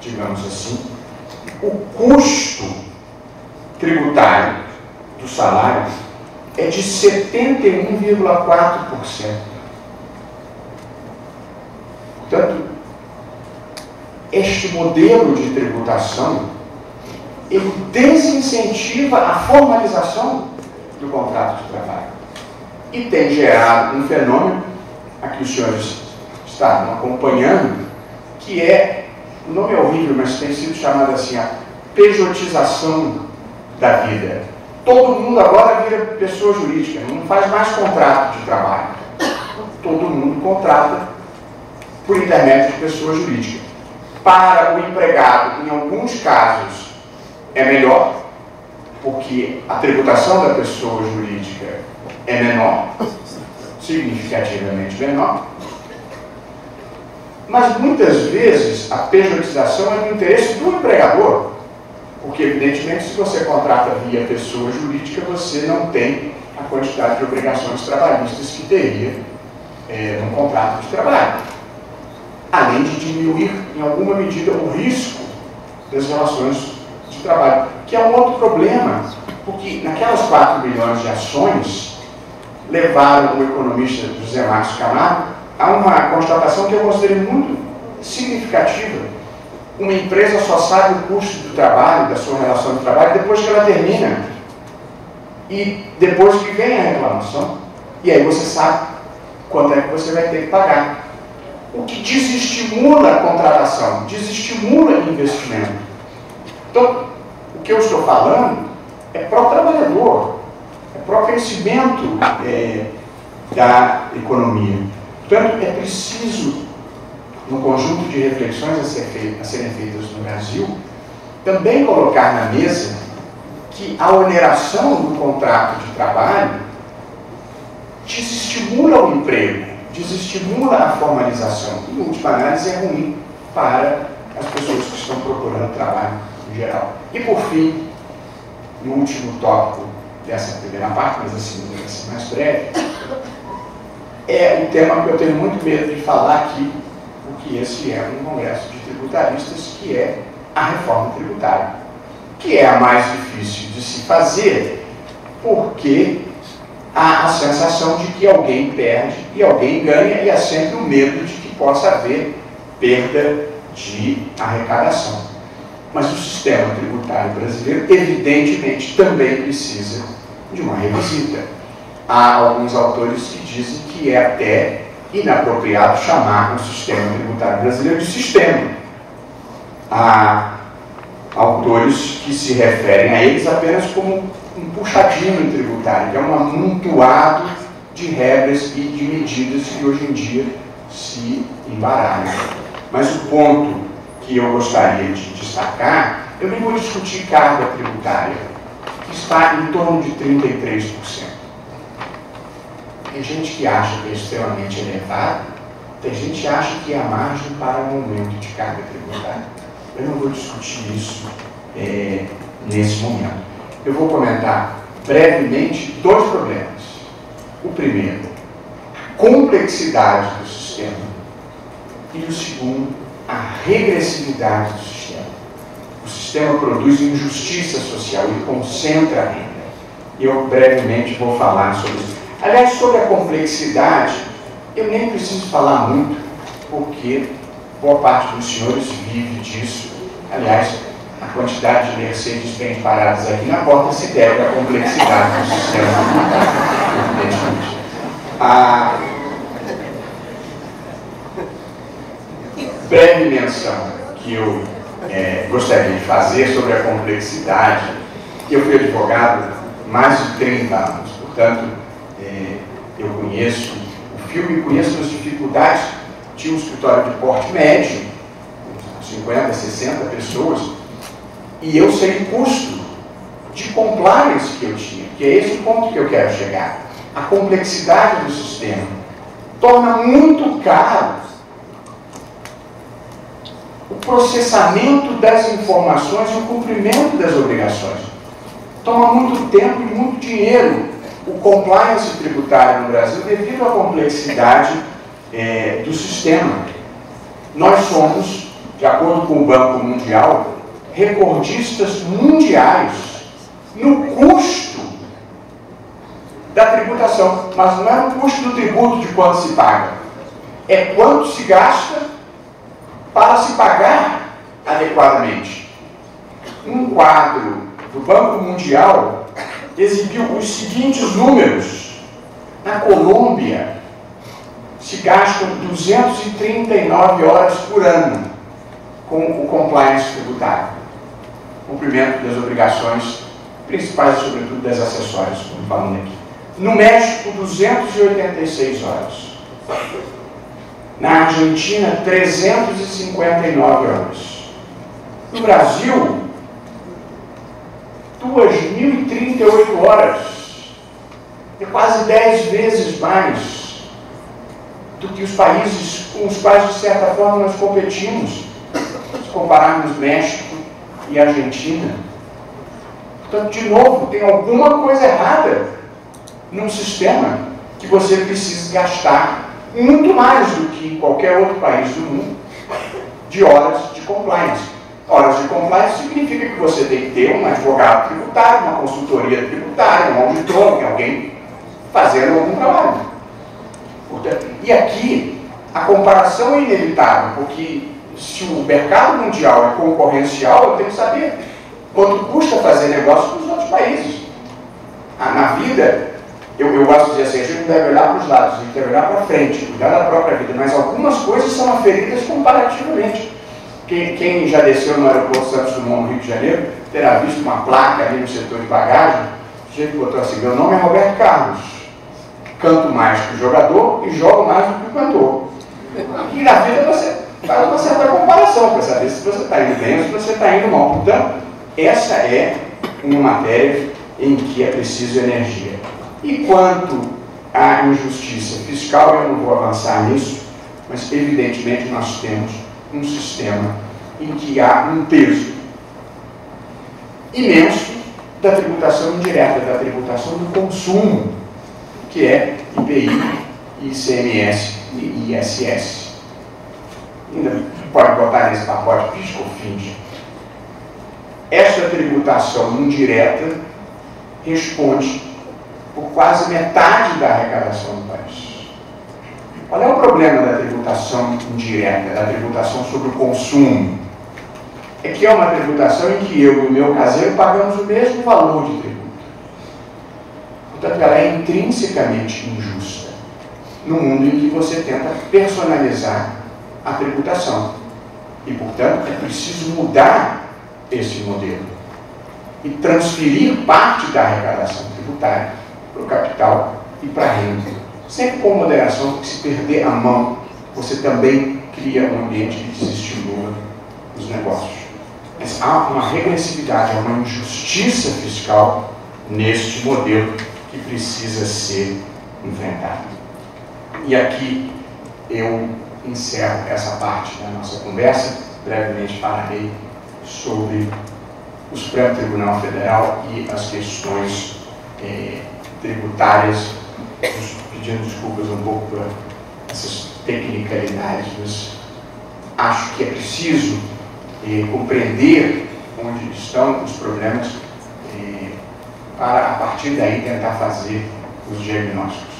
digamos assim, o custo tributário do salário é de 71,4%. Portanto, este modelo de tributação ele desincentiva a formalização do contrato de trabalho e tem gerado um fenômeno, aqui os senhores estavam acompanhando, que é, o nome é horrível, mas tem sido chamado assim, a pejotização da vida. Todo mundo agora vira pessoa jurídica, não faz mais contrato de trabalho. Todo mundo contrata por intermédio de pessoa jurídica. Para o empregado, em alguns casos, é melhor, porque a tributação da pessoa jurídica é menor, significativamente menor, mas muitas vezes a pejotização é no interesse do empregador, porque evidentemente se você contrata via pessoa jurídica, você não tem a quantidade de obrigações trabalhistas que teria num contrato de trabalho, além de diminuir em alguma medida o risco das relações de trabalho, que é um outro problema, porque naquelas 4 milhões de ações levaram o economista José Márcio Camargo a uma constatação que eu considerei muito significativa. Uma empresa só sabe o custo do trabalho, da sua relação de trabalho, depois que ela termina. E depois que vem a reclamação. E aí você sabe quanto é que você vai ter que pagar. O que desestimula a contratação, desestimula o investimento. Então, o que eu estou falando é pró-trabalhador, é pró-crescimento da economia. Portanto, é preciso, no conjunto de reflexões a serem feitas no Brasil, também colocar na mesa que a oneração do contrato de trabalho desestimula o emprego, desestimula a formalização. Em última análise, é ruim para as pessoas que estão procurando trabalho em geral. E, por fim, no último tópico dessa primeira parte, mas assim, vai ser mais breve, é um tema que eu tenho muito medo de falar aqui, porque esse é um congresso de tributaristas, que é a reforma tributária, que é a mais difícil de se fazer, porque há a sensação de que alguém perde e alguém ganha, e há sempre o medo de que possa haver perda de arrecadação. Mas o sistema tributário brasileiro, evidentemente, também precisa de uma revisita. Há alguns autores que dizem que é até inapropriado chamar o sistema tributário brasileiro de sistema. Há autores que se referem a eles apenas como um puxadinho tributário, que é um amontoado de regras e de medidas que hoje em dia se embaralham. Mas o ponto que eu gostaria de destacar, eu nem vou discutir carga tributária, que está em torno de 33%. Tem gente que acha que é extremamente elevado, tem gente que acha que é a margem para um aumento de carga tributária. Eu não vou discutir isso nesse momento. Eu vou comentar brevemente dois problemas. O primeiro, a complexidade do sistema. E o segundo, a regressividade do sistema. O sistema produz injustiça social e concentra a renda. E eu brevemente vou falar sobre isso. Aliás, sobre a complexidade, eu nem preciso falar muito, porque boa parte dos senhores vive disso. Aliás, a quantidade de Mercedes bem paradas aqui na porta se deve à complexidade do sistema, evidentemente. A breve menção que eu gostaria de fazer sobre a complexidade. Eu fui advogado mais de 30 anos, portanto, eu conheço o filme, conheço as dificuldades. Tinha um escritório de porte médio, 50, 60 pessoas, e eu sei o custo de compliance que eu tinha, que é esse o ponto que eu quero chegar. A complexidade do sistema torna muito caro o processamento das informações e o cumprimento das obrigações. Toma muito tempo e muito dinheiro o compliance tributário no Brasil devido à complexidade do sistema. Nós somos, de acordo com o Banco Mundial, recordistas mundiais no custo da tributação. Mas não é o custo do tributo de quanto se paga, é quanto se gasta para se pagar adequadamente. Um quadro do Banco Mundial exibiu os seguintes números. Na Colômbia, se gastam 239 horas por ano com o compliance tributário, cumprimento das obrigações principais e, sobretudo, das acessórias, como falando aqui. No México, 286 horas. Na Argentina, 359 horas. No Brasil, 2.038 horas. É quase 10 vezes mais do que os países com os quais, de certa forma, nós competimos, se compararmos México e Argentina. Portanto, de novo, tem alguma coisa errada num sistema que você precisa gastar muito mais do que em qualquer outro país do mundo de horas de compliance. Horas de compliance significa que você tem que ter um advogado tributário, uma consultoria tributária, um auditor, alguém fazendo algum trabalho. Portanto, e aqui a comparação é inevitável, porque se o mercado mundial é concorrencial, eu tenho que saber quanto custa fazer negócio com os outros países. Na vida, Eu gosto de dizer assim, a gente não deve olhar para os lados, a gente deve olhar para frente, cuidar da própria vida, mas algumas coisas são aferidas comparativamente. Quem já desceu no aeroporto Santos Dumont, no Rio de Janeiro, terá visto uma placa ali no setor de bagagem, o jeito botou assim, meu nome é Roberto Carlos, canto mais que o jogador e jogo mais do que o cantor. E na vida você faz uma certa comparação para saber se você está indo bem ou se você está indo mal. Portanto, essa é uma matéria em que é preciso energia. E quanto à injustiça fiscal, eu não vou avançar nisso, mas evidentemente nós temos um sistema em que há um peso imenso da tributação indireta, da tributação do consumo, que é IPI, ICMS e ISS. Ainda pode botar nesse pacote PIS/COFINS. Esta tributação indireta responde por quase metade da arrecadação do país. Qual é o problema da tributação indireta, da tributação sobre o consumo? É que é uma tributação em que eu e o meu caseiro pagamos o mesmo valor de tributo. Portanto, ela é intrinsecamente injusta no mundo em que você tenta personalizar a tributação. E, portanto, é preciso mudar esse modelo e transferir parte da arrecadação tributária para o capital e para a renda. Sempre com moderação, porque se perder a mão, você também cria um ambiente que desestimula os negócios. Mas há uma regressividade, há uma injustiça fiscal neste modelo que precisa ser enfrentado. E aqui eu encerro essa parte da nossa conversa. Brevemente falarei sobre o Supremo Tribunal Federal e as questões tributárias, pedindo desculpas um pouco por essas tecnicalidades, mas acho que é preciso compreender onde estão os problemas para, a partir daí, tentar fazer os diagnósticos.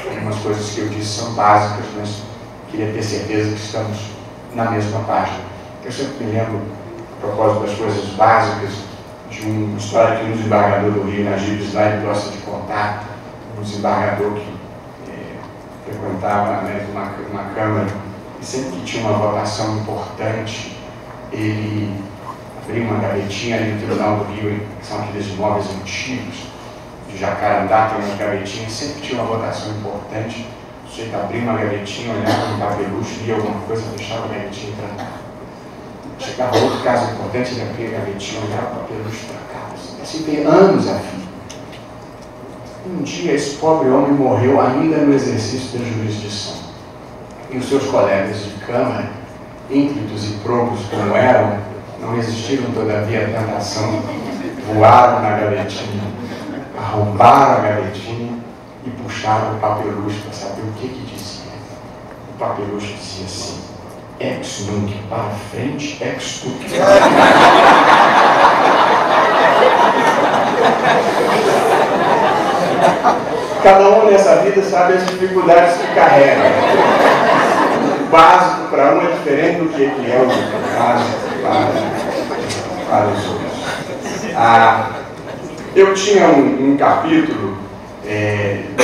Algumas coisas que eu disse são básicas, mas queria ter certeza que estamos na mesma página. Eu sempre me lembro, a propósito das coisas básicas, de uma história que um desembargador do Rio, Najib Slide, gosta de contar. Um desembargador que frequentava uma Câmara, e sempre que tinha uma votação importante, ele abria uma gavetinha ali no Tribunal do Rio, que são aqueles imóveis antigos, de Jacarandá, tem umas gavetinhas, sempre que tinha uma votação importante, o sujeito abria uma gavetinha, olhava no papelucho, lia alguma coisa, fechava a gavetinha e trancava. Chegava outro caso importante, ele abria a gavetinha, olhava o papelucho e trancava. Assim tem anos a fim. Um dia esse pobre homem morreu ainda no exercício da jurisdição. E os seus colegas de Câmara, ímpetos e probos como eram, não resistiram todavia à tentação, voaram na gavetinha, arrombaram a gavetinha e puxaram o papelucho para saber o que dizia. O papelucho dizia assim: ex nunc, para frente, ex tuc. Cada um nessa vida sabe as dificuldades que carrega. O básico para um é diferente do que é o básico para os outros. Eu tinha um capítulo,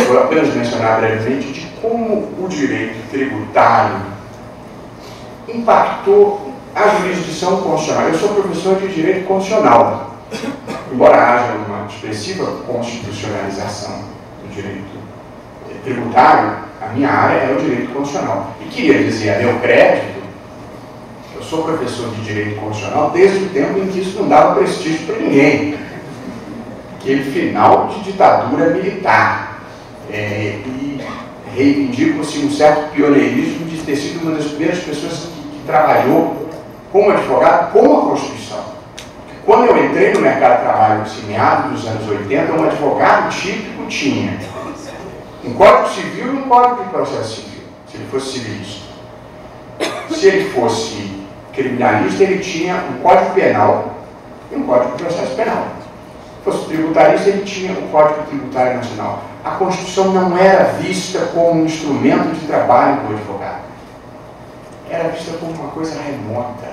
vou apenas mencionar brevemente, de como o direito tributário impactou a jurisdição constitucional. Eu sou professor de direito constitucional, embora haja uma expressiva constitucionalização do direito tributário, a minha área é o direito constitucional. E queria dizer, a meu crédito, eu sou professor de direito constitucional desde o tempo em que isso não dava prestígio para ninguém. Aquele final de ditadura militar. E reivindico-se um certo pioneirismo de ter sido uma das primeiras pessoas que trabalhou como advogado com a Constituição. Quando eu entrei no mercado de trabalho, em meados dos anos 80, um advogado típico tinha um Código Civil e um Código de Processo Civil, se ele fosse civilista. Se ele fosse criminalista, ele tinha um Código Penal e um Código de Processo Penal. Se fosse tributarista, ele tinha o Código Tributário Nacional. A Constituição não era vista como um instrumento de trabalho do advogado. Era vista como uma coisa remota.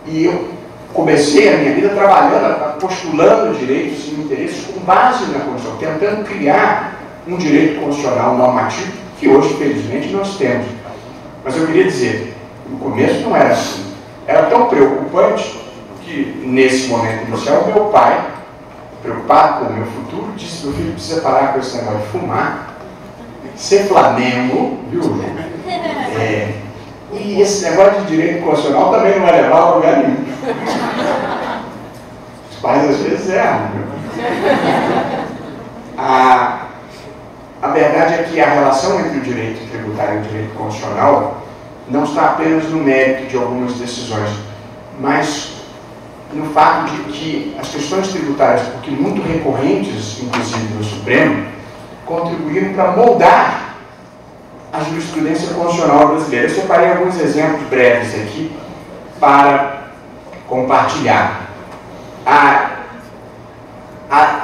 E eu comecei a minha vida trabalhando, postulando direitos e interesses com base na Constituição, tentando criar um direito constitucional normativo que hoje, felizmente, nós temos. Mas eu queria dizer, no começo não era assim. Era tão preocupante que, nesse momento inicial, meu pai, preocupado com o meu futuro, disse: meu filho precisa parar com esse negócio de fumar, ser Flamengo, viu, João? E esse negócio de direito constitucional também não vai levar a lugar nenhum. Os pais às vezes erram, viu? A verdade é que a relação entre o direito tributário e o direito constitucional não está apenas no mérito de algumas decisões, mas no fato de que as questões tributárias, porque muito recorrentes, inclusive no Supremo, contribuíram para moldar a jurisprudência constitucional brasileira. Eu separei alguns exemplos breves aqui para compartilhar. A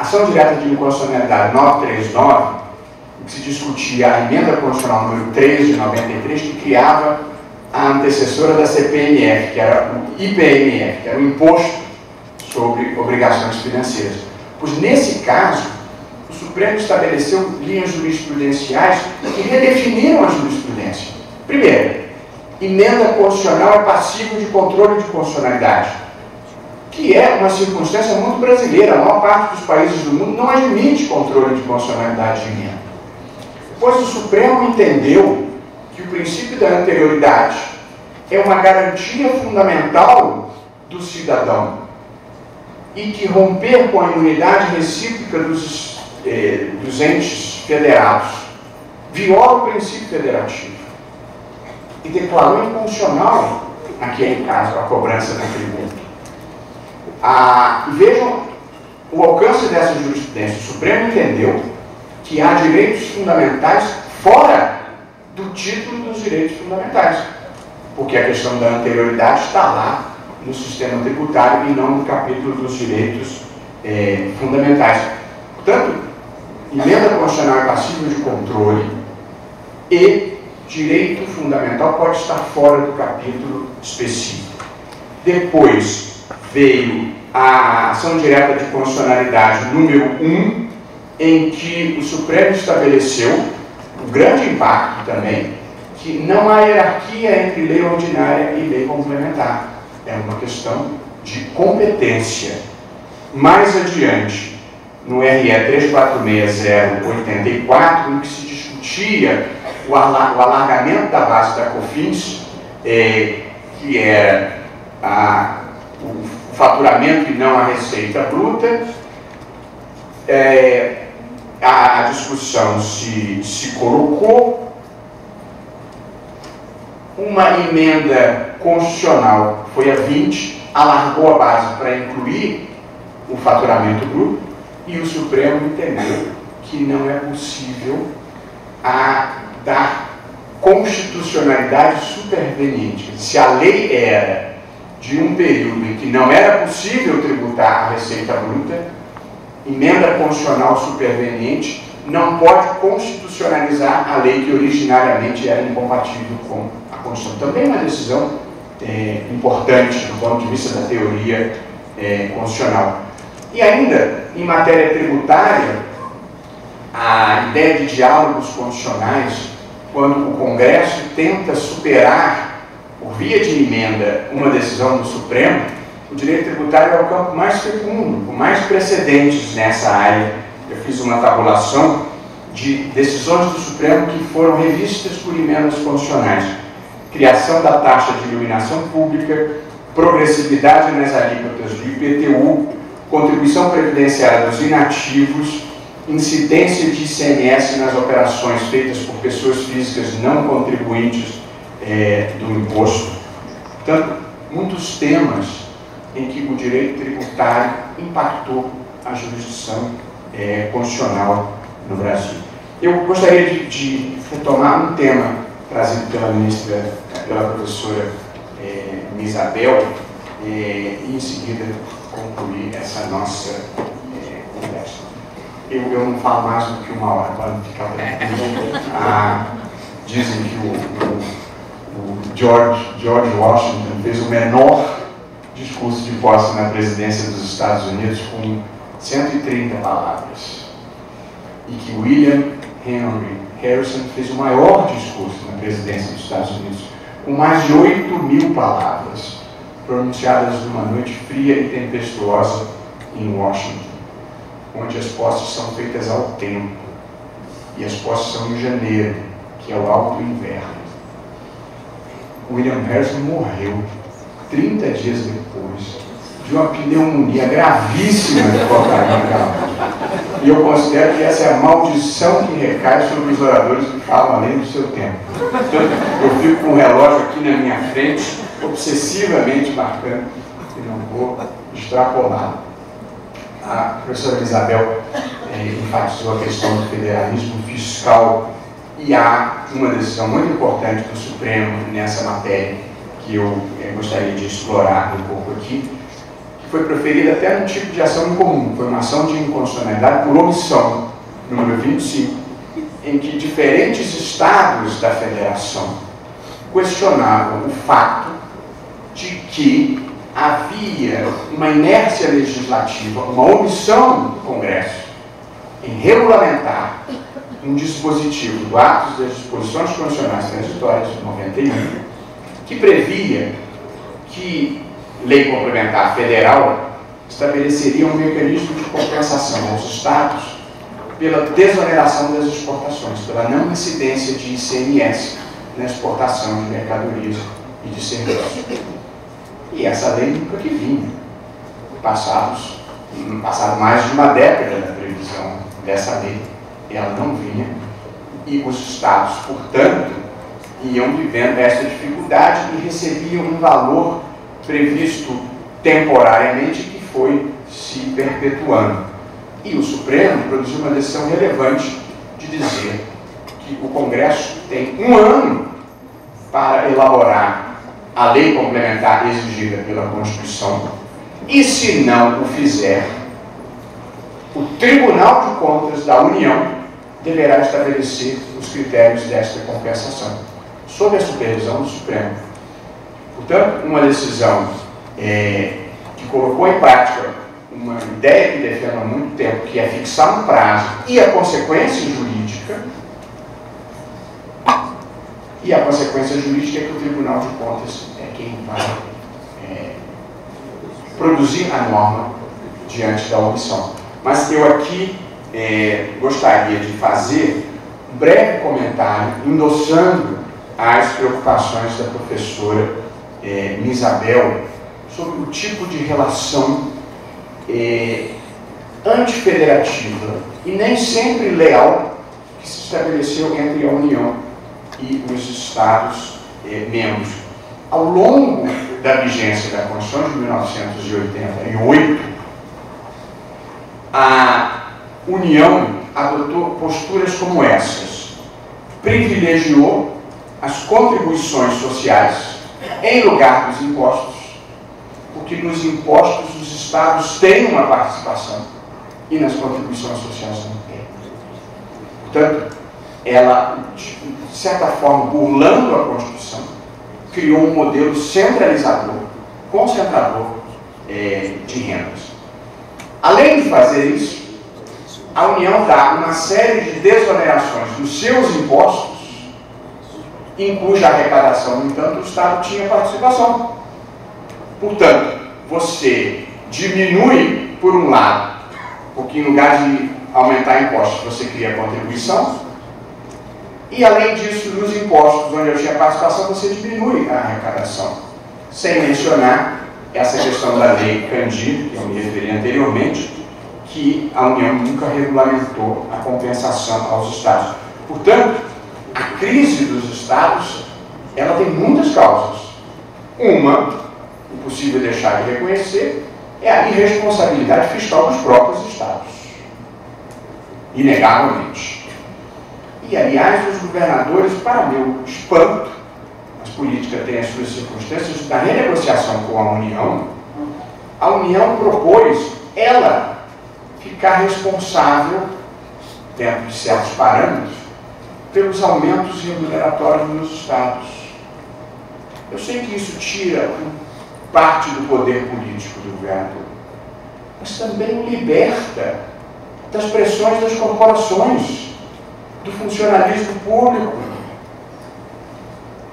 ação direta de inconstitucionalidade 939, que se discutia a emenda constitucional número 3 de 93, que criava a antecessora da CPMF, que era o IPMF, que era o Imposto sobre Obrigações Financeiras. Pois, nesse caso, o Supremo estabeleceu linhas jurisprudenciais que redefiniram a jurisprudência. Primeiro, emenda constitucional é passível de controle de constitucionalidade, que é uma circunstância muito brasileira. A maior parte dos países do mundo não admite controle de constitucionalidade de emenda. Pois o Supremo entendeu que o princípio da anterioridade é uma garantia fundamental do cidadão e que romper com a imunidade recíproca dos entes federados viola o princípio federativo e declarou inconstitucional, naquele caso, a cobrança do tributo. Vejam o alcance dessa jurisprudência. O Supremo entendeu que há direitos fundamentais fora do título dos direitos fundamentais, porque a questão da anterioridade está lá no sistema tributário e não no capítulo dos direitos fundamentais. Portanto, emenda constitucional é passível de controle e direito fundamental pode estar fora do capítulo específico. Depois veio a ação direta de constitucionalidade número 1, em que o Supremo estabeleceu um grande impacto também, que não há hierarquia entre lei ordinária e lei complementar. É uma questão de competência. Mais adiante, no RE 346084, em que se discutia o alargamento da base da COFINS, que era o faturamento e não a receita bruta, a discussão se colocou. Uma emenda constitucional foi a 20, alargou a base para incluir o faturamento bruto, e o Supremo entendeu que não é possível dar constitucionalidade superveniente. Se a lei era de um período em que não era possível tributar a receita bruta, emenda constitucional superveniente não pode constitucionalizar a lei que originariamente era incompatível com a Constituição. Também uma decisão importante do ponto de vista da teoria constitucional. E ainda, em matéria tributária, a ideia de diálogos constitucionais, quando o Congresso tenta superar, por via de emenda, uma decisão do Supremo, o direito tributário é o campo mais fecundo, com mais precedentes nessa área. Eu fiz uma tabulação de decisões do Supremo que foram revistas por emendas constitucionais. Criação da taxa de iluminação pública, progressividade nas alíquotas do IPTU, contribuição previdenciária dos inativos, incidência de ICMS nas operações feitas por pessoas físicas não contribuintes do imposto. Portanto, muitos temas em que o direito tributário impactou a jurisdição constitucional no Brasil. Eu gostaria de retomar um tema trazido pela professora Isabel, e em seguida concluir essa nossa conversa. Eu não falo mais do que uma hora, para não ficar tranquilo. Dizem que o George Washington fez o menor discurso de posse na presidência dos Estados Unidos com 130 palavras. E que William Henry Harrison fez o maior discurso na presidência dos Estados Unidos, com mais de 8.000 palavras, pronunciadas numa noite fria e tempestuosa em Washington, onde as posses são feitas ao tempo, e as posses são em janeiro, que é o alto inverno. William Harrison morreu 30 dias depois de uma pneumonia gravíssima de cocaína. E eu considero que essa é a maldição que recai sobre os oradores que falam além do seu tempo. Então, eu fico com um relógio aqui na minha frente, obsessivamente marcando, e não vou extrapolar. A professora Isabel enfatizou a questão do federalismo fiscal, e há uma decisão muito importante do Supremo nessa matéria que eu gostaria de explorar um pouco aqui, que foi proferida até num tipo de ação incomum. Foi uma ação de inconstitucionalidade por omissão, número 25, em que diferentes estados da federação questionavam o fato de que havia uma inércia legislativa, uma omissão do Congresso em regulamentar um dispositivo do Atos das Disposições Constitucionais Transitórias de 91, que previa que lei complementar federal estabeleceria um mecanismo de compensação aos estados pela desoneração das exportações, pela não incidência de ICMS na exportação de mercadorias e de serviços. E essa lei nunca que vinha. Passado mais de uma década da previsão dessa lei, ela não vinha, e os estados, portanto, iam vivendo essa dificuldade e recebiam um valor previsto temporariamente que foi se perpetuando. E o Supremo produziu uma decisão relevante de dizer que o Congresso tem 1 ano para elaborar a lei complementar exigida pela Constituição, e se não o fizer, o Tribunal de Contas da União deverá estabelecer os critérios desta compensação, sob a supervisão do Supremo. Portanto, uma decisão que colocou em prática uma ideia que defendo há muito tempo, que é fixar um prazo e a consequência jurídica, e a consequência jurídica é que o Tribunal de Contas é quem vai produzir a norma diante da omissão. Mas eu aqui gostaria de fazer um breve comentário endossando as preocupações da professora Isabel sobre o tipo de relação antifederativa e nem sempre leal que se estabeleceu entre a União e os Estados membros. Ao longo da vigência da Constituição de 1988, a União adotou posturas como essas: privilegiou as contribuições sociais em lugar dos impostos, porque nos impostos os estados têm uma participação e nas contribuições sociais não têm. Portanto, ela, de certa forma, burlando a Constituição, criou um modelo centralizador, concentrador de rendas. Além de fazer isso, a União dá uma série de desonerações dos seus impostos, em cuja arrecadação, no entanto, o Estado tinha participação. Portanto, você diminui, por um lado, porque em lugar de aumentar impostos, você cria contribuição, e além disso, nos impostos onde eu tinha participação, você diminui a arrecadação. Sem mencionar essa questão da lei Candir, que eu me referi anteriormente, que a União nunca regulamentou a compensação aos Estados. Portanto, a crise dos Estados, ela tem muitas causas. Uma, impossível deixar de reconhecer, é a irresponsabilidade fiscal dos próprios Estados. Inegavelmente. E, aliás, os governadores, para meu espanto, mas política tem as suas circunstâncias, da renegociação com a União propôs, ela, ficar responsável, dentro de certos parâmetros, pelos aumentos remuneratórios nos estados. Eu sei que isso tira parte do poder político do governador, mas também o liberta das pressões das corporações, do funcionalismo público.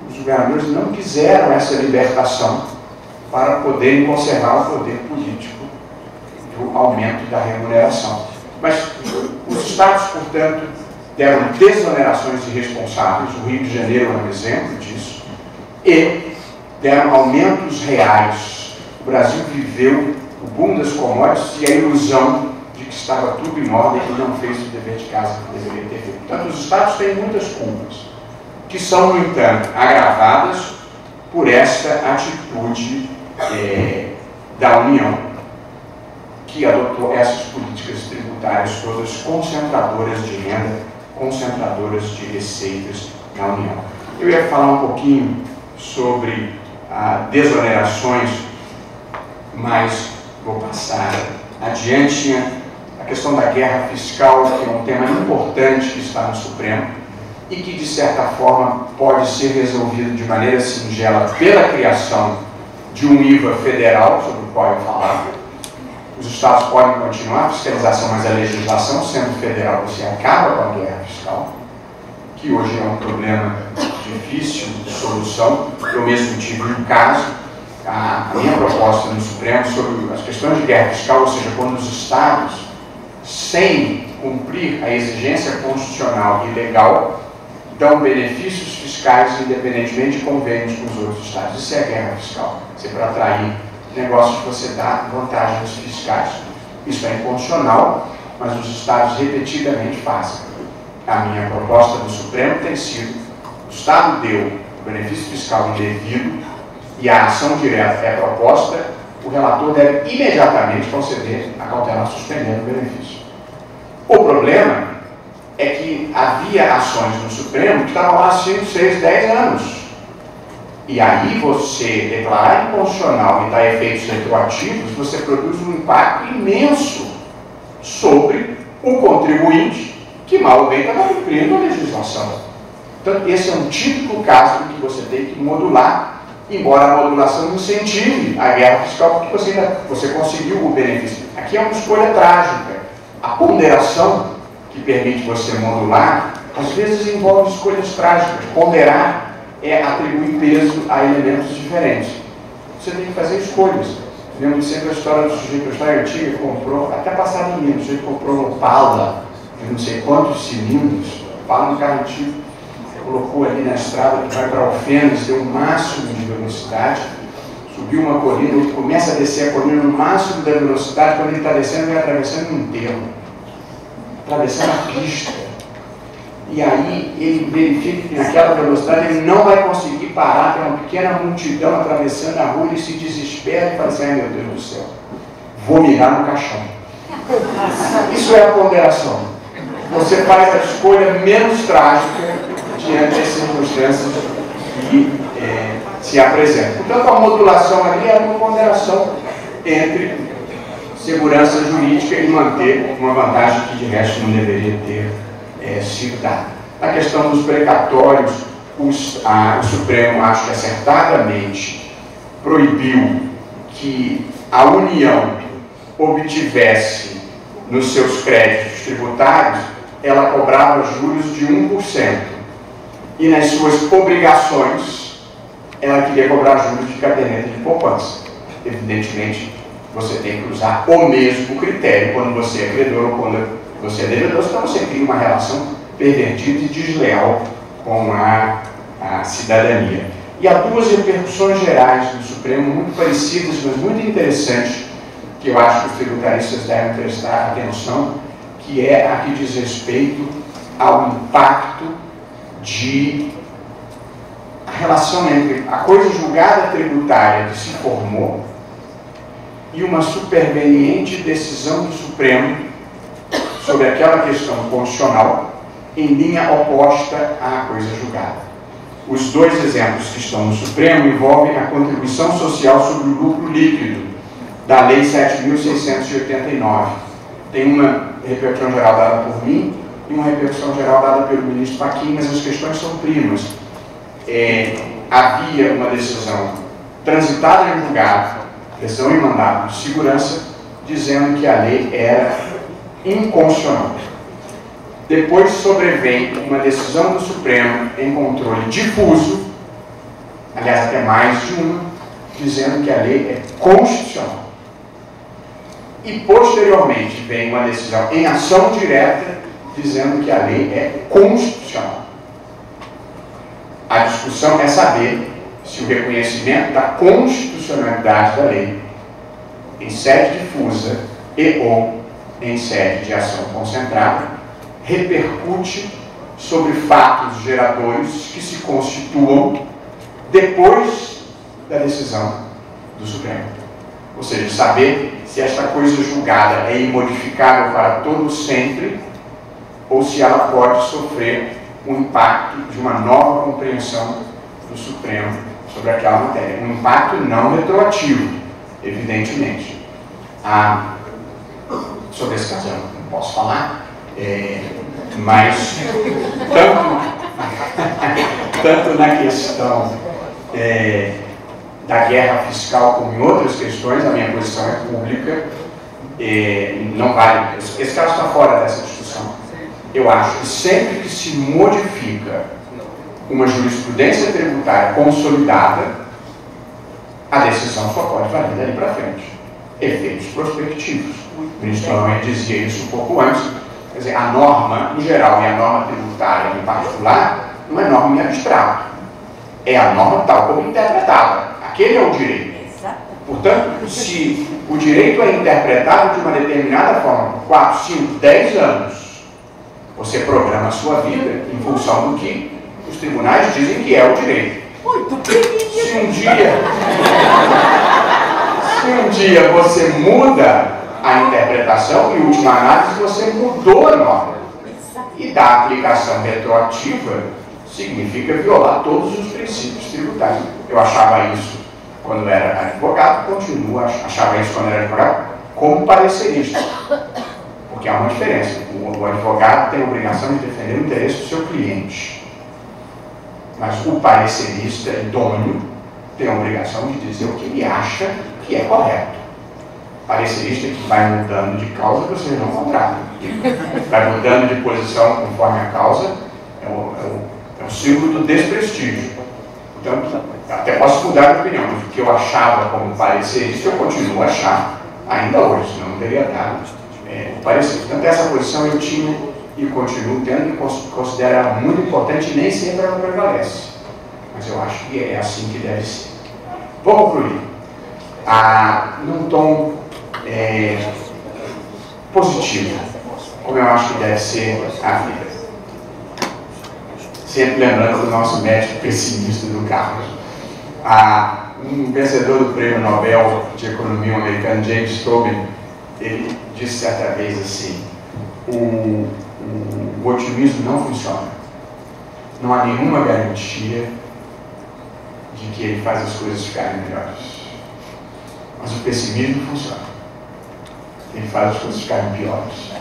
Os governadores não quiseram essa libertação para poderem conservar o poder político do aumento da remuneração. Mas os estados, portanto, deram desonerações de responsáveis, o Rio de Janeiro é um exemplo disso, e deram aumentos reais. O Brasil viveu o boom das commodities e a ilusão de que estava tudo em ordem e não fez o dever de casa que deveria ter feito. Portanto, os estados têm muitas culpas, que são, no entanto, agravadas por esta atitude da União, que adotou essas políticas tributárias todas concentradoras de renda, concentradoras de receitas na União. Eu ia falar um pouquinho sobre desonerações, mas vou passar adiante. A questão da guerra fiscal, que é um tema importante que está no Supremo e que, de certa forma, pode ser resolvido de maneira singela pela criação de um IVA federal, sobre o qual eu falava. Os estados podem continuar a fiscalização, mas a legislação, sendo federal, você acaba com a guerra fiscal, que hoje é um problema difícil de solução. Eu mesmo tive um caso, a minha proposta no Supremo sobre as questões de guerra fiscal, ou seja, quando os estados, sem cumprir a exigência constitucional e legal, dão benefícios fiscais independentemente de convênios com os outros estados. Isso é guerra fiscal. Isso é para atrair negócios que você dá vantagens fiscais. Isso é inconstitucional, mas os estados repetidamente fazem. A minha proposta no Supremo tem sido: o Estado deu o benefício fiscal indevido e a ação direta é proposta, o relator deve imediatamente conceder a cautelar suspendendo o benefício. O problema é que havia ações no Supremo que estavam lá há 5, 6, 10 anos. E aí você declarar inconstitucional e dar efeitos retroativos, você produz um impacto imenso sobre o contribuinte que mal ou bem estava cumprindo a legislação. Então, esse é um típico caso em que você tem que modular, embora a modulação incentive a guerra fiscal, porque você conseguiu o benefício. Aqui é uma escolha trágica. A ponderação que permite você modular, às vezes envolve escolhas trágicas. Ponderar é atribuir peso a elementos diferentes. Você tem que fazer escolhas. Lembro sempre a história do sujeito, a história antiga, comprou, até passado em mim, o sujeito comprou um Opala, de não sei quantos cilindros, Opala no carro antigo, colocou ali na estrada que vai para Alfenas, deu um máximo de velocidade, subiu uma colina, ele começa a descer a colina no máximo da velocidade, quando ele está descendo, ele vai atravessando um enterro, atravessando a pista. E aí ele verifica que naquela velocidade ele não vai conseguir parar, tem uma pequena multidão atravessando a rua, ele se desespera e fala assim: ai meu Deus do céu, vou mirar no caixão. Isso é a ponderação. Você faz a escolha menos trágica diante das circunstâncias que se apresentam. Portanto, a modulação ali é uma ponderação entre segurança jurídica e manter uma vantagem que de resto não deveria ter sido dada. A questão dos precatórios, o Supremo, acho que acertadamente, proibiu que a União obtivesse nos seus créditos tributários, ela cobrava juros de 1%. E nas suas obrigações, ela queria cobrar juros de caderneta de poupança. Evidentemente, você tem que usar o mesmo critério quando você é credor ou quando você é devedor, senão você cria uma relação pervertida e desleal com a cidadania. E há duas repercussões gerais do Supremo muito parecidas, mas muito interessantes, que eu acho que os tributaristas devem prestar atenção, que é a que diz respeito ao impacto de a relação entre a coisa julgada tributária que se formou e uma superveniente decisão do Supremo sobre aquela questão constitucional em linha oposta à coisa julgada. Os dois exemplos que estão no Supremo envolvem a contribuição social sobre o lucro líquido da Lei 7.689. Tem uma repercussão geral dada por mim e uma repercussão geral dada pelo ministro Fachin, mas as questões são primas. Havia uma decisão transitada em julgado, decisão em mandado de segurança, dizendo que a lei era inconstitucional. Depois sobrevém uma decisão do Supremo em controle difuso, aliás, até mais de uma, dizendo que a lei é constitucional. E, posteriormente, vem uma decisão em ação direta, dizendo que a lei é constitucional. A discussão é saber se o reconhecimento da constitucionalidade da lei, em sede difusa e ou em sede de ação concentrada, repercute sobre fatos geradores que se constituam depois da decisão do Supremo. Ou seja, saber se esta coisa julgada é imodificável para todo sempre ou se ela pode sofrer um impacto de uma nova compreensão do Supremo sobre aquela matéria. Um impacto não retroativo, evidentemente. Sobre esse caso eu não posso falar, mas tanto na questão da guerra fiscal como em outras questões, a minha posição é pública, não vale. Esse caso está fora dessa discussão. Eu acho que sempre que se modifica uma jurisprudência tributária consolidada, a decisão só pode valer dali para frente. Efeitos prospectivos. O ministro Noronha dizia isso um pouco antes. Quer dizer, a norma em geral e a norma tributária em particular não é norma em abstrato. É a norma tal como interpretada. Aquele é o direito. Portanto, se o direito é interpretado de uma determinada forma por 4, 5, 10 anos, você programa a sua vida em função do que os tribunais dizem que é o direito. Se um dia você muda a interpretação, em última análise, você mudou a norma. E da aplicação retroativa significa violar todos os princípios tributários. Eu achava isso quando era advogado, continuo achava isso quando era advogado, como parecerista. Porque há uma diferença. O advogado tem a obrigação de defender o interesse do seu cliente. Mas o parecerista idôneo tem a obrigação de dizer o que ele acha que é correto. Parecerista que vai mudando de causa, você não contrata. Vai mudando de posição conforme a causa, é o símbolo do desprestígio. Portanto, até posso mudar de opinião, mas o que eu achava como parecerista, eu continuo a achar ainda hoje, senão não teria dado o parecer. Portanto, essa posição eu tinha e continuo tendo e considero ela muito importante e nem sempre ela prevalece. Mas eu acho que é assim que deve ser. Vou concluir. Num tom positivo, como eu acho que deve ser a vida. Sempre lembrando do nosso médico pessimista do Carlos. Um vencedor do Prêmio Nobel de Economia americano, James Tobin, ele disse certa vez assim: o otimismo não funciona. Não há nenhuma garantia de que ele faz as coisas ficarem melhores. Mas o pessimismo funciona. Ele faz as coisas ficarem piores.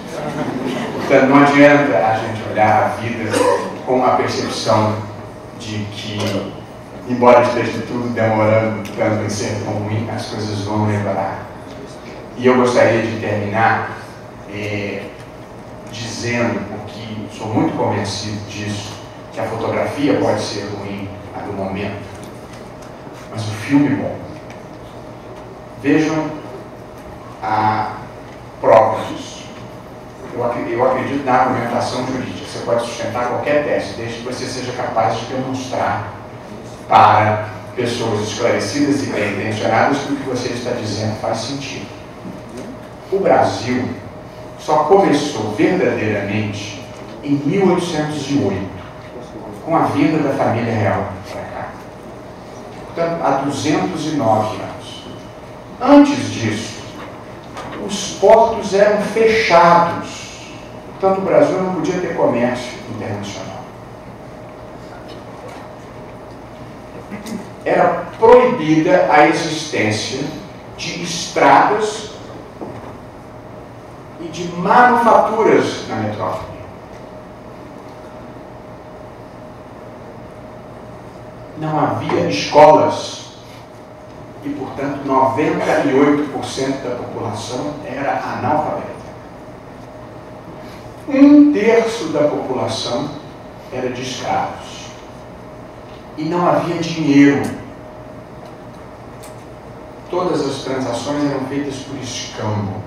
Portanto, não adianta a gente olhar a vida com a percepção de que, embora esteja tudo demorando tanto em ser tão ruim, as coisas vão melhorar. E eu gostaria de terminar dizendo, porque sou muito convencido disso, que a fotografia pode ser ruim a do momento, mas o filme é bom. Vejam provas disso. Eu acredito na argumentação jurídica. Você pode sustentar qualquer tese, desde que você seja capaz de demonstrar para pessoas esclarecidas e bem intencionadas que o que você está dizendo faz sentido. O Brasil só começou verdadeiramente em 1808, com a vinda da família real para cá. Portanto, há 209 anos. Antes disso, os portos eram fechados. Portanto, o Brasil não podia ter comércio internacional. Era proibida a existência de estradas e de manufaturas na metrópole. Não havia escolas. e, portanto, 98% da população era analfabeta. 1/3 da população era de escravos. E não havia dinheiro. Todas as transações eram feitas por escambo.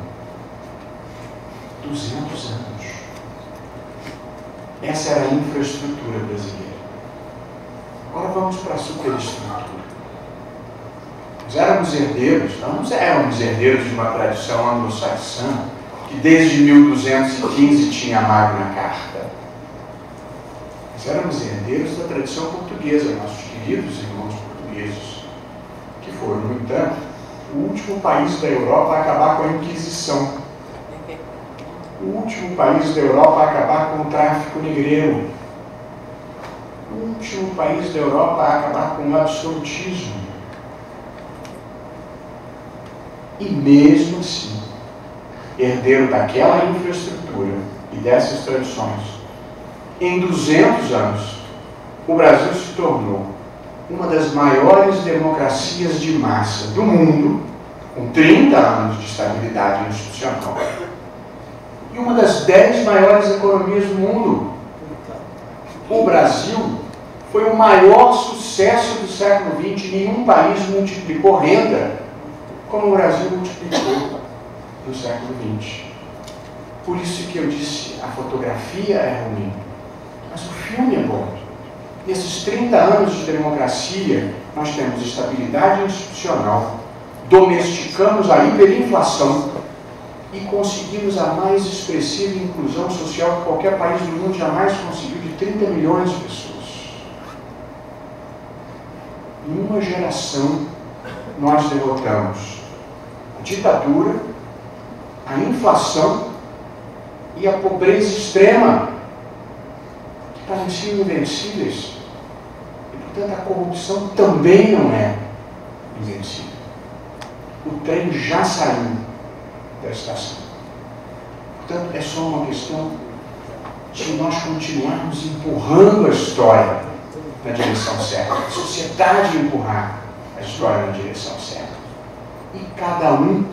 200 anos. Essa era a infraestrutura brasileira. Agora vamos para a superestrutura. Nós éramos herdeiros, não éramos herdeiros de uma tradição anglo-saxã, que desde 1215 tinha a Magna Carta. Nós éramos herdeiros da tradição portuguesa, nossos queridos irmãos portugueses, que foram, no entanto, o último país da Europa a acabar com a Inquisição. O último país da Europa a acabar com o tráfico negreiro. O último país da Europa a acabar com o absolutismo. E mesmo assim, herdeiro daquela infraestrutura e dessas tradições, em 200 anos, o Brasil se tornou uma das maiores democracias de massa do mundo, com 30 anos de estabilidade institucional, e uma das 10 maiores economias do mundo. O Brasil foi o maior sucesso do século XX. Nenhum país multiplicou renda como o Brasil multiplicou no século XX. Por isso que eu disse, a fotografia é ruim, mas o filme é bom. Nesses 30 anos de democracia, nós temos estabilidade institucional, domesticamos a hiperinflação e conseguimos a mais expressiva inclusão social que qualquer país do mundo jamais conseguiu, de 30 milhões de pessoas. Em uma geração, nós derrotamos a ditadura, a inflação e a pobreza extrema, que pareciam invencíveis. E, portanto, a corrupção também não é invencível. O trem já saiu da estação. Portanto, é só uma questão de nós continuarmos empurrando a história na direção certa, a sociedade empurrar a história na direção certa. E cada um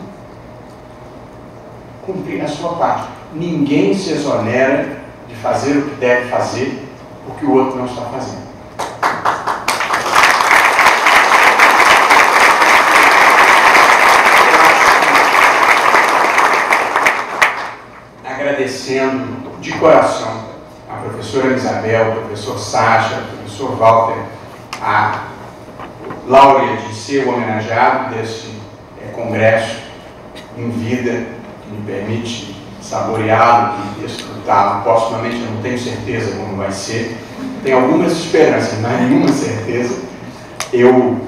cumprir a sua parte. Ninguém se exonera de fazer o que deve fazer, porque o outro não está fazendo. Agradecendo de coração a professora Isabel, o professor Sacha, o professor Walter, a Láurea de ser o homenageado desse congresso em vida, que me permite saboreá-lo e desfrutá-lo. Postumamente eu não tenho certeza como vai ser, tenho algumas esperanças, mas nenhuma certeza. Eu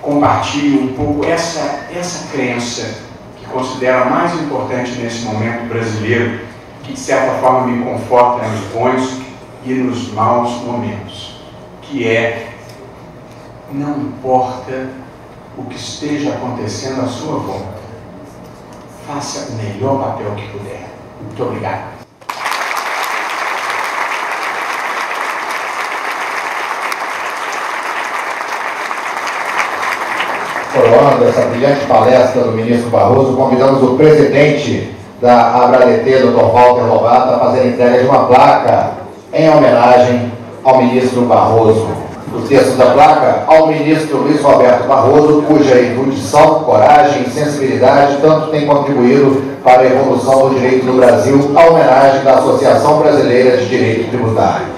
compartilho um pouco essa crença que considero a mais importante nesse momento brasileiro, que de certa forma me conforta nos bons e nos maus momentos, que é: não importa o que esteja acontecendo à sua volta, faça o melhor papel que puder. Muito obrigado. Coroando essa brilhante palestra do ministro Barroso, convidamos o presidente da ABRADET, Dr. Walter Lobato, a fazer a entrega de uma placa em homenagem ao ministro Barroso. O texto da placa: ao ministro Luiz Roberto Barroso, cuja erudição, coragem e sensibilidade tanto tem contribuído para a evolução do direito no Brasil, a homenagem da Associação Brasileira de Direito Tributário.